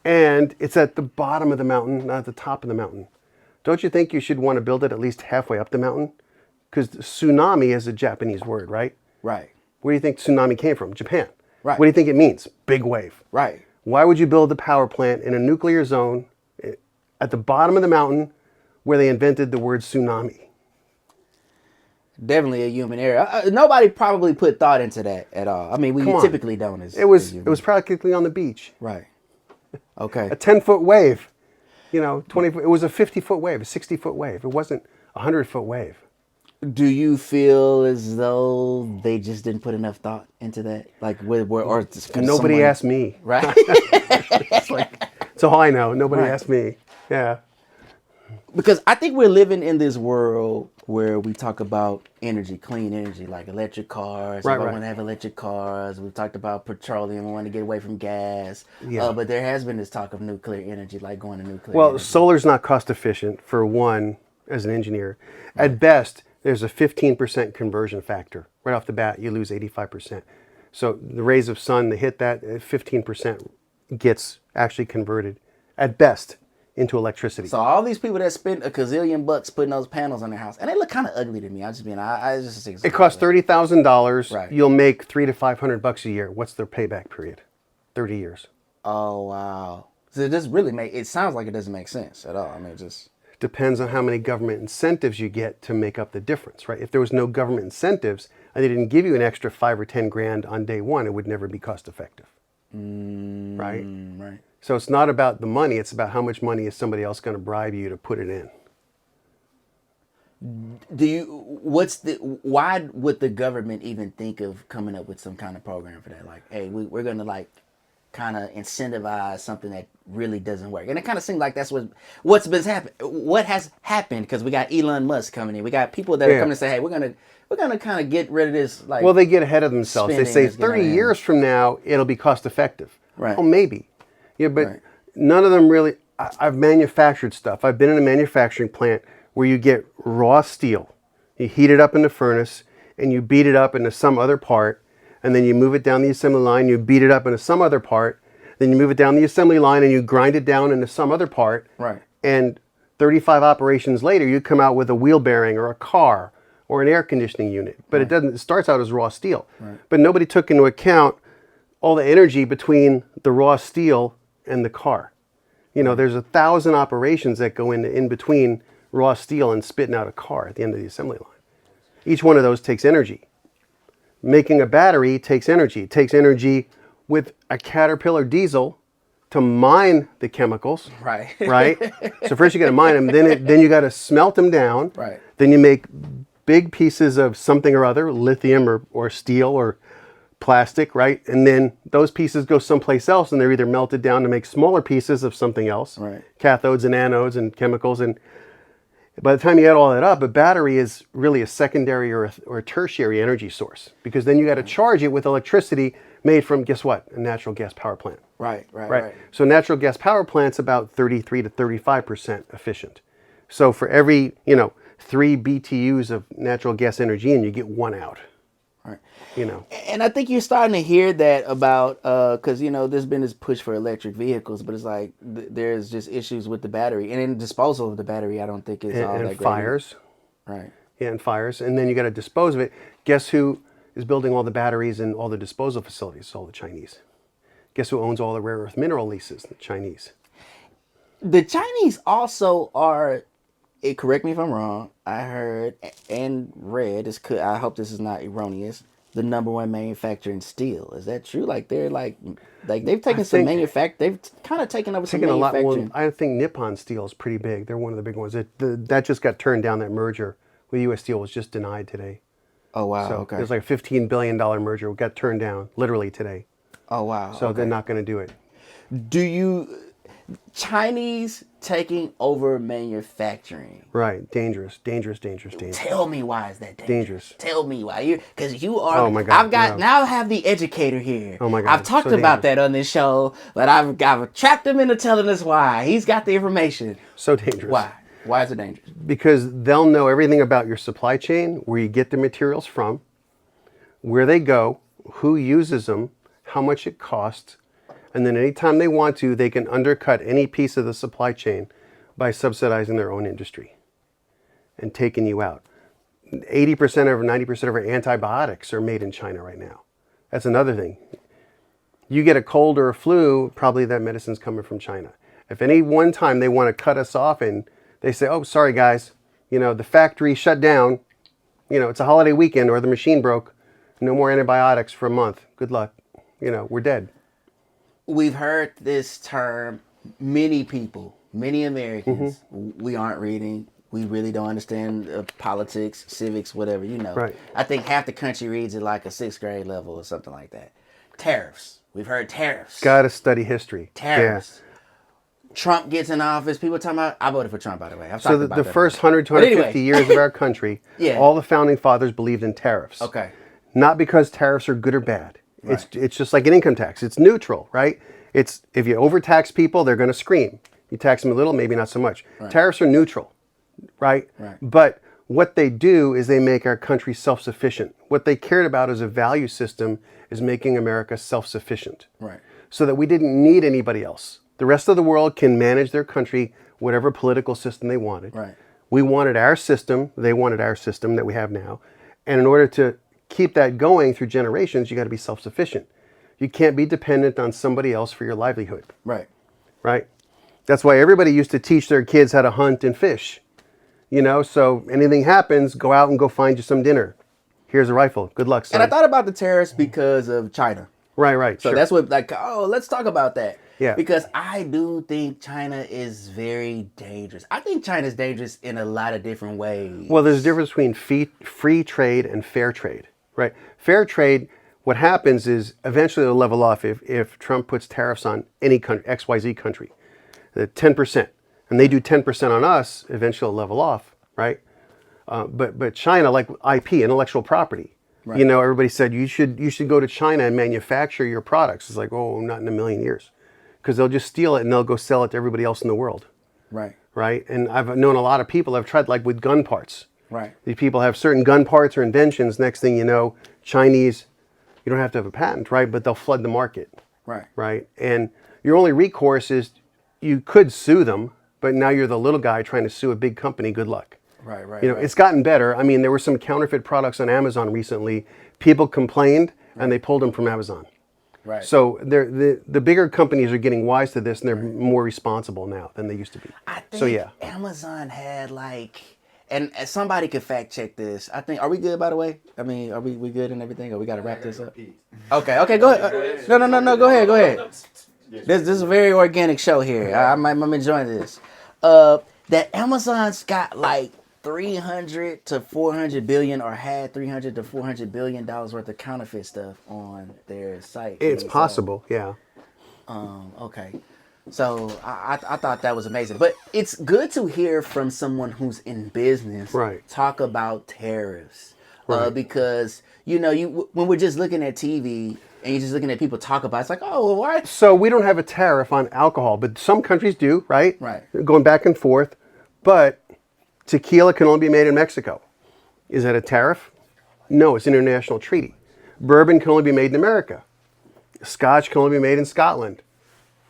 And it's at the bottom of the mountain, not at the top of the mountain. Don't you think you should want to build it at least halfway up the mountain? Because tsunami is a Japanese word, right? Right. Where do you think tsunami came from? Japan. Right. What do you think it means? Big wave. Right. Why would you build a power plant in a nuclear zone at the bottom of the mountain where they invented the word tsunami? Definitely a human error. Nobody probably put thought into that at all. I mean, we typically don't. It was practically on the beach. Right. Okay. A 10-foot wave. 20. It was a 50-foot wave, a 60-foot wave. It wasn't a 100-foot wave. Do you feel as though they just didn't put enough thought into that? Like, nobody asked me. Right. That's all I know. Nobody asked me. Yeah. Because I think we're living in this world where we talk about energy, clean energy, like electric cars. I want to have electric cars. We've talked about petroleum. We want to get away from gas. Yeah. But there has been this talk of nuclear energy, like going to nuclear Well, energy. solar's not cost efficient, for one, as an engineer. At best, there's a 15% conversion factor. Right off the bat, you lose 85%. So the rays of sun, they hit that, 15% gets actually converted, at best, into electricity. So all these people that spent a gazillion bucks putting those panels on their house, and they look kind of ugly to me. I just it costs $30,000. Right. You'll make $300 to $500 a year. What's their payback period? 30 years. Oh, wow. So it doesn't really it sounds like it doesn't make sense at all. I mean, just. Depends on how many government incentives you get to make up the difference, right? If there was no government incentives and they didn't give you an extra 5 or 10 grand on day one, it would never be cost effective, right? Right. So it's not about the money, it's about how much money is somebody else going to bribe you to put it in. Why would the government even think of coming up with some kind of program for that? Like, hey, we're going to like kind of incentivize something that really doesn't work. And it kind of seems like that's what has happened, because we got Elon Musk coming in. We got people that are coming to say, hey, we're going to kind of get rid of this. Like, well, they get ahead of themselves. They say 30 years from now, it'll be cost effective. Right. Oh, maybe. Yeah, but none of them really. I've manufactured stuff. I've been in a manufacturing plant where you get raw steel. You heat it up in the furnace and you beat it up into some other part, and then you move it down the assembly line, you beat it up into some other part, then you move it down the assembly line and you grind it down into some other part. Right. And 35 operations later, you come out with a wheel bearing or a car or an air conditioning unit. But it starts out as raw steel. Right. But nobody took into account all the energy between the raw steel and the car. You know, there's 1,000 operations that go in between raw steel and spitting out a car at the end of the assembly line. Each one of those takes energy. Making a battery takes energy. It takes energy with a Caterpillar diesel to mine the chemicals. Right. Right? So first you got to mine them, then you got to smelt them down. Right. Then you make big pieces of something or other, lithium or steel or plastic, right? And then those pieces go someplace else and they're either melted down to make smaller pieces of something else. Right. Cathodes and anodes and chemicals. And by the time you add all that up, a battery is really a secondary or a tertiary energy source, because then you got to charge it with electricity made from, guess what? A natural gas power plant. Right. So natural gas power plant's about 33 to 35% efficient. So for every, 3 BTUs of natural gas energy, and you get 1 out. Right. And I think you're starting to hear that about, because, there's been this push for electric vehicles, but it's like there's just issues with the battery. And then disposal of the battery, I don't think is all that great. And fires. Right. Yeah, and fires. And then you got to dispose of it. Guess who is building all the batteries and all the disposal facilities? It's all the Chinese. Guess who owns all the rare earth mineral leases? The Chinese. The Chinese also are, correct me if I'm wrong, I heard and read, I hope this is not erroneous, the #1 manufacturer in steel. Is that true? Like they're like they've taken they've kind of taken over some manufacturing. I think Nippon Steel is pretty big. They're one of the big ones. That just got turned down. That merger with U.S. Steel was just denied today. Oh, wow. So okay. It was like a $15 billion merger. It got turned down literally today. Oh, wow. So they're not going to do it. Chinese taking over manufacturing. Right. Dangerous. Tell me why is that dangerous? Tell me why. Because you are. Oh my God. Now I have the educator here. Oh my God. I've talked about that on this show, but I've trapped him into telling us why. He's got the information. So dangerous. Why? Why is it dangerous? Because they'll know everything about your supply chain, where you get the materials from, where they go, who uses them, how much it costs, and then anytime they want to, they can undercut any piece of the supply chain by subsidizing their own industry and taking you out. 80% or 90% of our antibiotics are made in China right now. That's another thing. You get a cold or a flu, probably that medicine's coming from China. If any one time they want to cut us off and they say, oh, sorry guys, the factory shut down, it's a holiday weekend or the machine broke, no more antibiotics for a month. Good luck. We're dead. We've heard this term, many people, many Americans, we aren't reading. We really don't understand politics, civics, whatever, Right. I think half the country reads it like a 6th grade level or something like that. Tariffs. We've heard tariffs. Got to study history. Tariffs. Yeah. Trump gets in office. People talking about, I voted for Trump, by the way. So the first 100 to 150 years of our country, all the founding fathers believed in tariffs. Okay. Not because tariffs are good or bad. Right. It's just like an income tax. It's neutral, right? It's if you overtax people, they're going to scream. You tax them a little, maybe not so much. Right. Tariffs are neutral, right? But what they do is they make our country self-sufficient. What they cared about as a value system is making America self-sufficient. Right. So that we didn't need anybody else. The rest of the world can manage their country, whatever political system they wanted. Right. We wanted our system. They wanted our system that we have now. And in order to keep that going through generations, you got to be self-sufficient. You can't be dependent on somebody else for your livelihood, Right. right? That's why everybody used to teach their kids how to hunt and fish. You know, so anything happens, go out and go find you some dinner. Here's a rifle. Good luck, son. And I thought about the tariffs because of China. Right. So sure. that's what, like, oh, let's talk about that. Yeah. Because I do think China is very dangerous. I think China's dangerous in a lot of different ways. Well, there's a difference between free trade and fair trade, right? Fair trade, what happens is eventually it'll level off if Trump puts tariffs on any country, XYZ country, 10%. And they do 10% on us, eventually it'll level off, right? But China, like IP, intellectual property, Right. you know, everybody said you should go to China and manufacture your products. It's like, oh, not in a million years. Because they'll just steal it and they'll go sell it to everybody else in the world. Right. Right? And I've known a lot of people have tried, like with gun parts. Right. These people have certain gun parts or inventions. Next thing you know, Chinese, you don't have to have a patent, right? But they'll flood the market. Right. Right? And your only recourse is you could sue them, but now you're the little guy trying to sue a big company. Good luck. Right. You know, it's gotten better. I mean, there were some counterfeit products on Amazon recently. People complained and they pulled them from Amazon. Right. So the bigger companies are getting wise to this and they're more responsible now than they used to be. I think So yeah. Amazon had like, and somebody could fact check this. I think, are we good, by the way? I mean, are we good and everything? Or we got to wrap this up? Okay, go ahead. No, go ahead. This is a very organic show here. I'm enjoying this. That Amazon's got like 300 to 400 billion, or had 300 to 400 billion dollars worth of counterfeit stuff on their site. It's possible, yeah. Okay. So I thought that was amazing. But it's good to hear from someone who's in business Right. talk about tariffs. Right. Because, you know, when we're just looking at TV and you're just looking at people talk about it, it's like, oh, well, why? So we don't have a tariff on alcohol, but some countries do, right? Right. Going back and forth. But tequila can only be made in Mexico. Is that a tariff? No, it's an international treaty. Bourbon can only be made in America. Scotch can only be made in Scotland,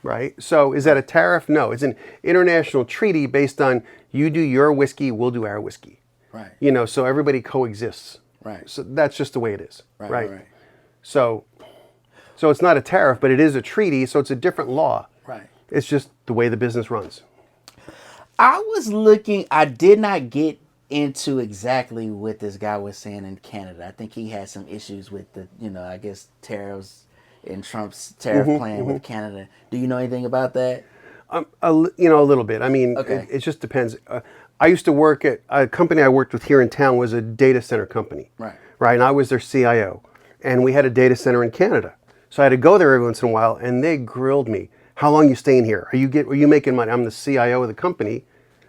right? So is that a tariff? No, it's an international treaty based on you do your whiskey, we'll do our whiskey. Right. You know, so everybody coexists. Right. So that's just the way it is, right? Right. So it's not a tariff, but it is a treaty, so it's a different law. Right. It's just the way the business runs. I did not get into exactly what this guy was saying in Canada. I think he had some issues with the, I guess tariffs and Trump's tariff plan with Canada. Do you know anything about that? A little bit. I mean, Okay. it just depends. I used to work at a company I worked with here in town was a data center company. Right. Right. And I was their CIO. And we had a data center in Canada. So I had to go there every once in a while and they grilled me. How long are you staying here? Are you making money? I'm the CIO of the company.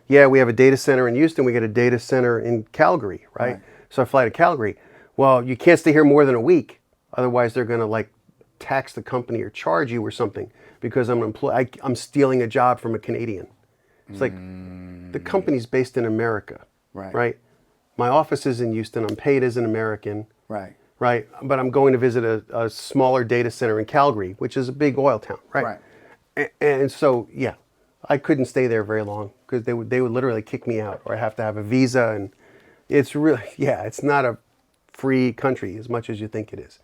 Yeah, we have a data center in Houston. We got a data center in Calgary, right? So I fly to Calgary. Well, you can't stay here more than a week. Otherwise, they're going to like tax the company or charge you or something because I'm an employee. I'm stealing a job from a Canadian. It's like the company's based in America, right? My office is in Houston. I'm paid as an American, Right. right? But I'm going to visit a smaller data center in Calgary, which is a big oil town, right? And so, yeah, I couldn't stay there very long because they would literally kick me out, or I have to have a visa, and it's really, it's not a free country as much as you think it is.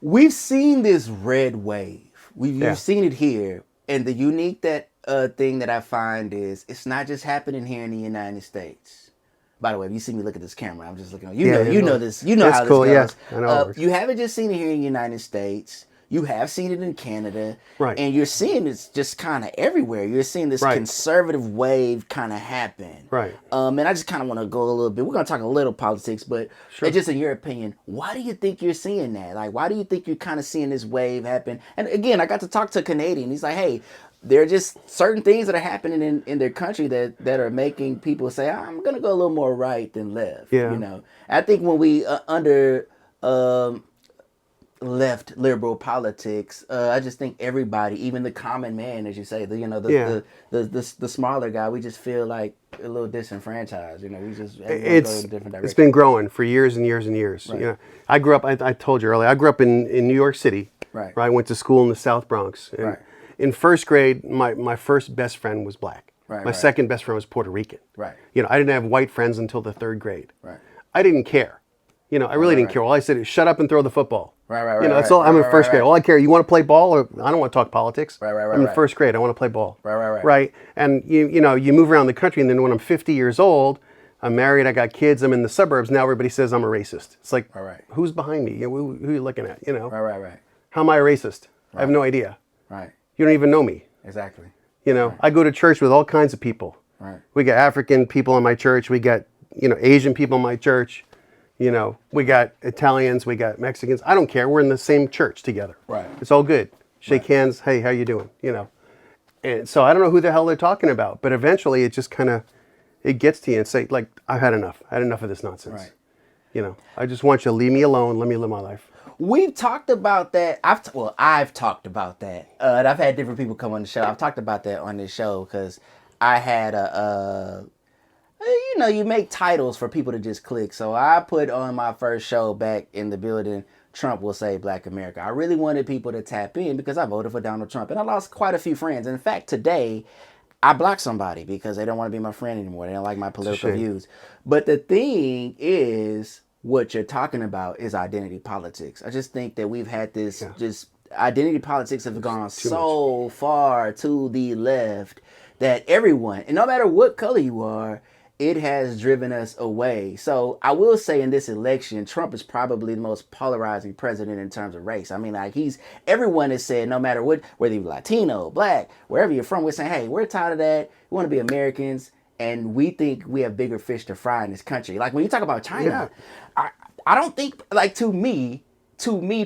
We've seen this red wave. You've seen it here, and the unique thing that I find is it's not just happening here in the United States. By the way, if you see me look at this camera, I'm just looking at you know this. You know That's how cool, this goes. yeah. I know how it works. You haven't just seen it here in the United States. You have seen it in Canada, Right. And you're seeing it's just kind of everywhere. You're seeing this conservative wave kind of happen, Right. And I just kind of want to go a little bit. We're going to talk a little politics, but just in your opinion, why do you think you're seeing that? Like, why do you think you're kind of seeing this wave happen? And again, I got to talk to a Canadian. He's like, hey, there are just certain things that are happening in their country that are making people say, I'm going to go a little more right than left. Yeah. I think when we left liberal politics, I just think everybody, even the common man, as you say, the smaller guy, we just feel like a little disenfranchised. We just go in a different direction. It's been growing for years and years and years. Right. I grew up. I told you earlier. I grew up in New York City. Right. I went to school in the South Bronx. And Right. in first grade, my first best friend was black. Right, My right. second best friend was Puerto Rican. Right. I didn't have white friends until the third grade. Right. I didn't care. I really didn't care. All I said is shut up and throw the football. Right. You know, that's all. I'm in first grade. All I care. You want to play ball, or I don't want to talk politics. Right. I'm in first grade. I want to play ball. Right. Right. And you know, you move around the country, and then when I'm 50 years old, I'm married. I got kids. I'm in the suburbs. Now everybody says I'm a racist. It's like, who's behind me? Who are you looking at? You know. Right. How am I a racist? I have no idea. Right. You don't even know me. Exactly. You know, I go to church with all kinds of people. Right. We got African people in my church. We got, you know, Asian people in my church. You know, we got Italians. We got Mexicans. I don't care. We're in the same church together. Right. It's all good. Shake hands. Hey, how you doing? You know. And so I don't know who the hell they're talking about. But eventually it just kind of, it gets to you and say, like, I've had enough. I had enough of this nonsense. Right. You know, I just want you to leave me alone. Let me live my life. We've talked about that. I've talked about that. And I've had different people come on the show. I've talked about that on this show because I had you know, you make titles for people to just click. So I put on my first show back in the building, Trump will save Black America. I really wanted people to tap in because I voted for Donald Trump and I lost quite a few friends. In fact, today I blocked somebody because they don't want to be my friend anymore. They don't like my political views. But the thing is, what you're talking about is identity politics. I just think that we've had this just identity politics have gone so far to the left that everyone, and no matter what color you are, it has driven us away. So I will say in this election, Trump is probably the most polarizing president in terms of race. I mean, like everyone has said, no matter what, whether you're Latino, Black, wherever you're from, we're saying, hey, we're tired of that. We want to be Americans. And we think we have bigger fish to fry in this country. Like when you talk about China, I don't think, like to me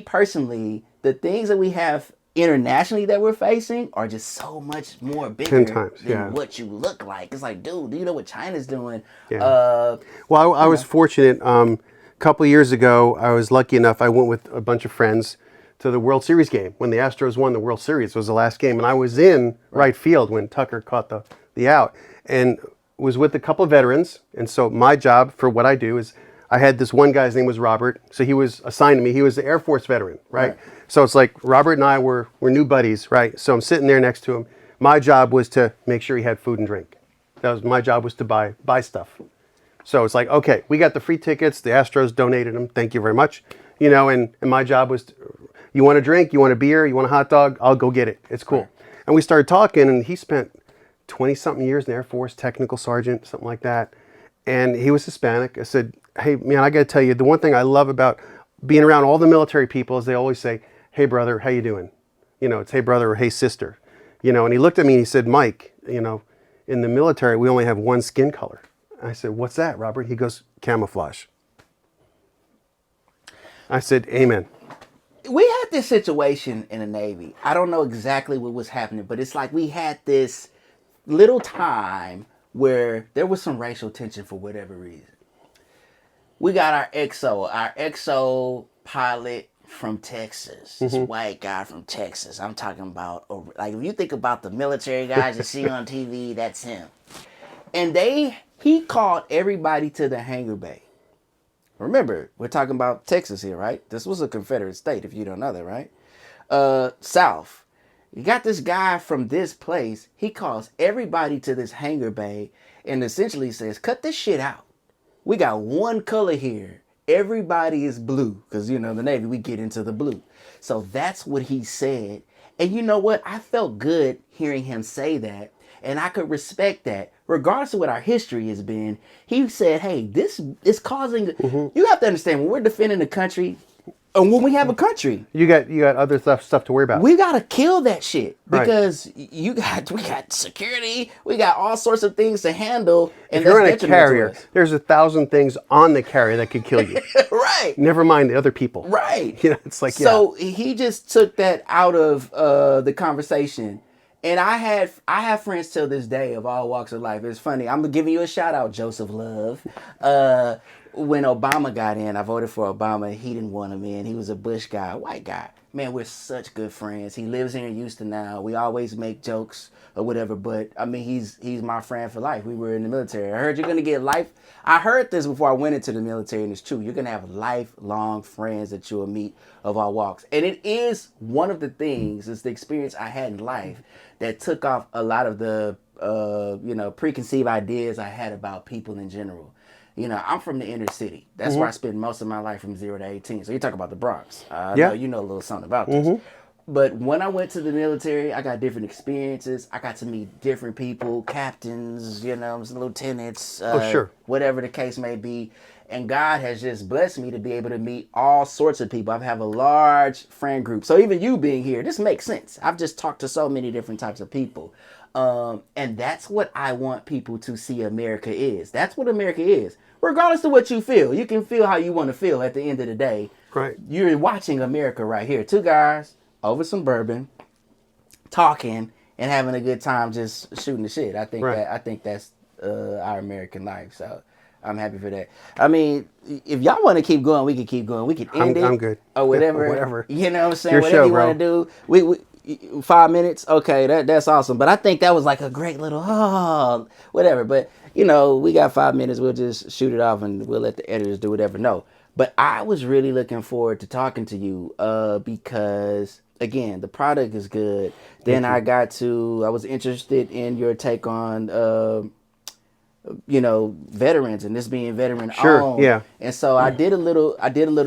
personally, the things that we have internationally that we're facing are just so much more bigger 10 times, than what you look like. It's like, dude, do you know what China's doing? Yeah. Well, I was fortunate. A couple of years ago, I was lucky enough. I went with a bunch of friends to the World Series game when the Astros won the World Series. It was the last game, and I was in right field when Tucker caught the out, and was with a couple of veterans. And so my job for what I do is, I had this one guy's name was Robert. So he was assigned to me. He was the Air Force veteran, right? So it's like Robert and I were new buddies, right? So I'm sitting there next to him. My job was to make sure he had food and drink. My job was to buy stuff. So it's like, okay, we got the free tickets. The Astros donated them. Thank you very much. You know, and my job was, you want a drink? You want a beer? You want a hot dog? I'll go get it. It's cool. And we started talking, and he spent 20-something years in the Air Force, technical sergeant, something like that. And he was Hispanic. I said, hey, man, I got to tell you, the one thing I love about being around all the military people is they always say, hey, brother, how you doing? You know, it's hey, brother, or hey, sister. You know, and he looked at me and he said, Mike, you know, in the military, we only have one skin color. I said, what's that, Robert? He goes, camouflage. I said, amen. We had this situation in the Navy. I don't know exactly what was happening, but it's like we had this little time where there was some racial tension for whatever reason. We got our XO pilot from Texas, this white guy from Texas. I'm talking about, like, if you think about the military guys you see on TV, that's him. And he called everybody to the hangar bay. Remember, we're talking about Texas here, right? This was a Confederate state, if you don't know that, right? South. You got this guy from this place. He calls everybody to this hangar bay and essentially says, cut this shit out. We got one color here. Everybody is blue. Because, you know, in the Navy, we get into the blue. So that's what he said. And you know what? I felt good hearing him say that. And I could respect that. Regardless of what our history has been, he said, hey, this is causing... You have to understand, when we're defending the country, and when we have a country... You got other stuff to worry about. We got to kill that shit. Because we got security, we got all sorts of things to handle. And if you're on a carrier, there's 1,000 things on the carrier that could kill you. Right. Never mind the other people. Right. You know, it's like, So he just took that out of the conversation. And I have friends till this day of all walks of life. It's funny. I'm giving you a shout out, Joseph Love. When Obama got in, I voted for Obama. He didn't want him in. He was a Bush guy, a white guy. Man, we're such good friends. He lives here in Houston now. We always make jokes or whatever. But I mean, he's my friend for life. We were in the military. I heard you're gonna get life. I heard this before I went into the military, and it's true. You're gonna have lifelong friends that you'll meet of all walks. And it is one of the things. It's the experience I had in life that took off a lot of the preconceived ideas I had about people in general. You know, I'm from the inner city. That's where I spent most of my life from 0 to 18. So you talk about the Bronx. I Yeah. know you know a little something about this. But when I went to the military, I got different experiences. I got to meet different people, captains, you know, lieutenants, Sure. whatever the case may be. And God has just blessed me to be able to meet all sorts of people. I have a large friend group. So even you being here, this makes sense. I've just talked to so many different types of people. And that's what I want people to see America is. That's what America is. Regardless of what you feel, you can feel how you want to feel at the end of the day. Right. You're watching America right here. Two guys over some bourbon, talking and having a good time, just shooting the shit. I think that's our American life. So I'm happy for that. I mean, if y'all want to keep going, we can keep going. We can end it. I'm good. Or whatever. Whatever. You know what I'm saying? Your Whatever show, you bro. want to do. We 5 minutes. Okay, that's awesome. But I think that was like a great little whatever. But you know, we got 5 minutes. We'll just shoot it off and we'll let the editors do whatever. No. But I was really looking forward to talking to you because again, the product is good. Then I was interested in your take on you know, veterans and this being veteran owned. Yeah. And so I did a little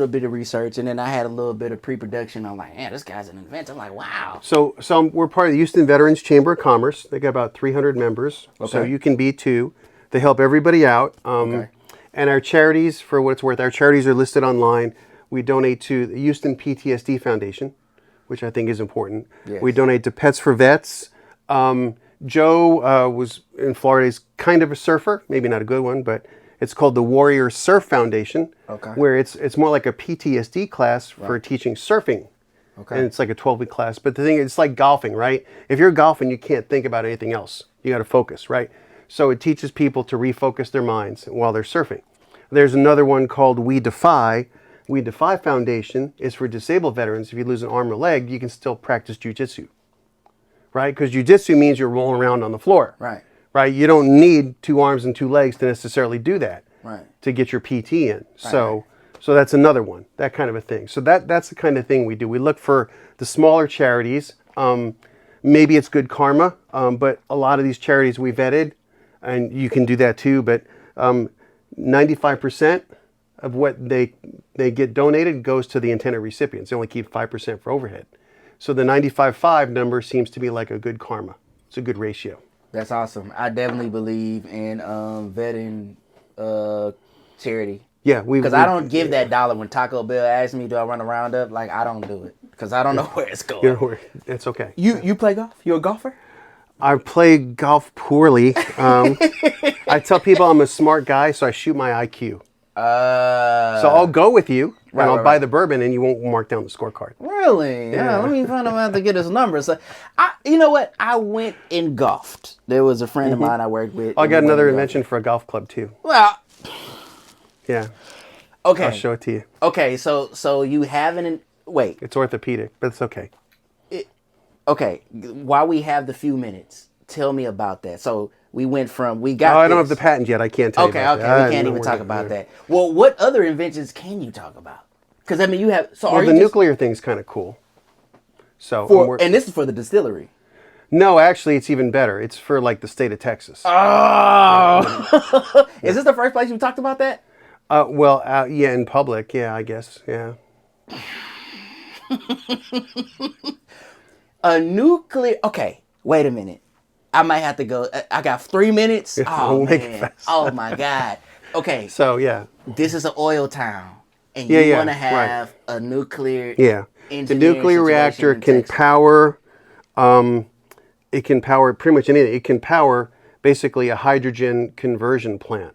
bit of research, and then I had a little bit of pre-production. I'm like, man, this guy's an inventor. I'm like, wow. So we're part of the Houston Veterans Chamber of Commerce. They got about 300 members. Okay. So you can be too. They help everybody out. And our charities, for what it's worth, our charities are listed online. We donate to the Houston PTSD Foundation, which I think is important. Yes. We donate to Pets for Vets. Joe was in Florida. He's kind of a surfer, maybe not a good one, but it's called the Warrior Surf Foundation, where it's more like a PTSD class for teaching surfing. Okay. And it's like a 12-week class. But the thing is, it's like golfing, right? If you're golfing, you can't think about anything else. You got to focus, right? So it teaches people to refocus their minds while they're surfing. There's another one called We Defy. We Defy Foundation is for disabled veterans. If you lose an arm or leg, you can still practice jiu-jitsu. Right? Because jiu-jitsu means you're rolling around on the floor. Right. Right? You don't need 2 arms and 2 legs to necessarily do that. Right. To get your PT in. So that's another one. That kind of a thing. So that's the kind of thing we do. We look for the smaller charities. Maybe it's good karma, but a lot of these charities we vetted, and you can do that too, but 95% of what they get donated goes to the intended recipients. They only keep 5% for overhead. So the 95-5 number seems to be like a good karma. It's a good ratio. That's awesome. I definitely believe in vetting charity. Yeah, because I don't give that dollar when Taco Bell asks me, do I run a roundup? Like, I don't do it because I don't know where it's going. You know, it's okay. You play golf? You a golfer? I play golf poorly. I tell people I'm a smart guy, so I shoot my IQ. So I'll go with you, and I'll buy the bourbon, and you won't mark down the scorecard. Really? Yeah. Let me find out to get his number. So, you know what? I went and golfed. There was a friend of mine I worked with. I got another invention for a golf club too. Well, yeah. Okay. I'll show it to you. Okay, so you haven't wait. It's orthopedic, but it's okay. Okay, while we have the few minutes, tell me about that. So we went from I don't have the patent yet. I can't tell you about that. We can't even talk about that. Well, what other inventions can you talk about? Because I mean, you have. So well, the nuclear thing's kind of cool. So and this is for the distillery. No, actually, it's even better. It's for like the state of Texas. Oh, is this the first place you talked about that? Yeah, in public. Yeah, I guess. Yeah. A nuclear. Okay, wait a minute. I might have to go. I got 3 minutes. Oh man. Oh my God. Okay. So yeah. This is an oil town, and you want to have a nuclear. Yeah. The nuclear reactor can power. It can power pretty much anything. It can power basically a hydrogen conversion plant.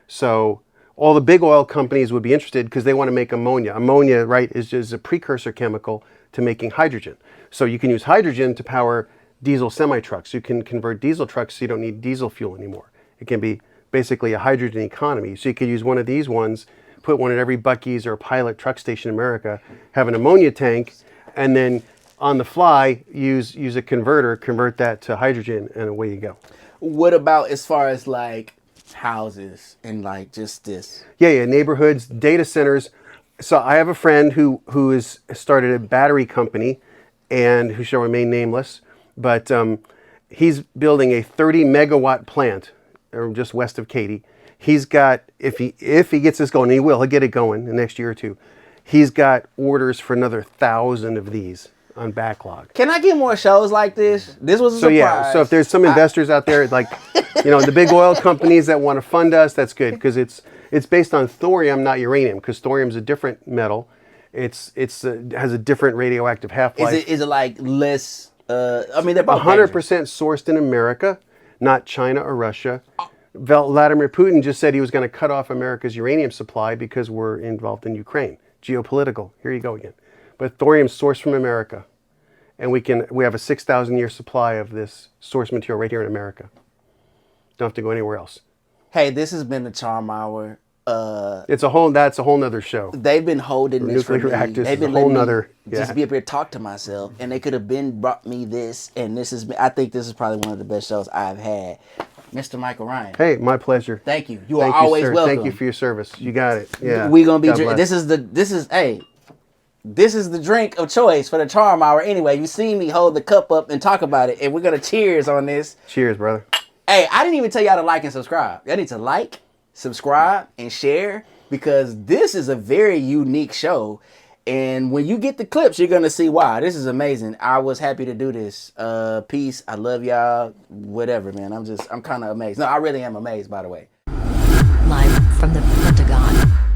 So all the big oil companies would be interested because they want to make ammonia. Ammonia, right, is a precursor chemical to making hydrogen. So you can use hydrogen to power diesel semi-trucks. You can convert diesel trucks so you don't need diesel fuel anymore. It can be basically a hydrogen economy. So you could use one of these ones, put one at every Buc-ee's or Pilot truck station in America, have an ammonia tank, and then on the fly use a converter, convert that to hydrogen, and away you go. What about as far as like houses and like just this? Yeah, neighborhoods, data centers. So I have a friend who has started a battery company, and who shall remain nameless, but he's building a 30 megawatt plant just west of Katy. He's got, if he gets this going, and he will, he'll get it going in the next year or two. He's got orders for another 1,000 of these on backlog. Can I get more shows like this? This was a surprise. Yeah, so if there's some investors out there, like, the big oil companies that want to fund us, that's good, because it's based on thorium, not uranium, because thorium is a different metal. It has a different radioactive half-life. Is it like less? I mean, they're both 100% sourced in America, not China or Russia. Vladimir Putin just said he was going to cut off America's uranium supply because we're involved in Ukraine. Geopolitical. Here you go again. But thorium is sourced from America, and we have a 6,000-year supply of this source material right here in America. Don't have to go anywhere else. Hey, this has been the Charm Hour. That's a whole nother show. They've been holding this for me. Reactors They've been a whole letting nother, me just be up here talk to myself, and they could have been brought me this, and I think this is probably one of the best shows I've had. Mr. Michael Ryan. Hey, my pleasure. Thank you. You are always sir. welcome. Thank you for your service. You got it. Yeah. We're gonna be God this is the drink of choice for the Charm Hour. Anyway, you see me hold the cup up and talk about it, and we're gonna cheers on this. Cheers, brother. Hey, I didn't even tell y'all to like and subscribe. Y'all need to like, subscribe, and share, because this is a very unique show. And when you get the clips, you're gonna see why. This is amazing. I was happy to do this. Peace. I love y'all. Whatever, man. I'm kind of amazed. No, I really am amazed, by the way. Live from the Pentagon.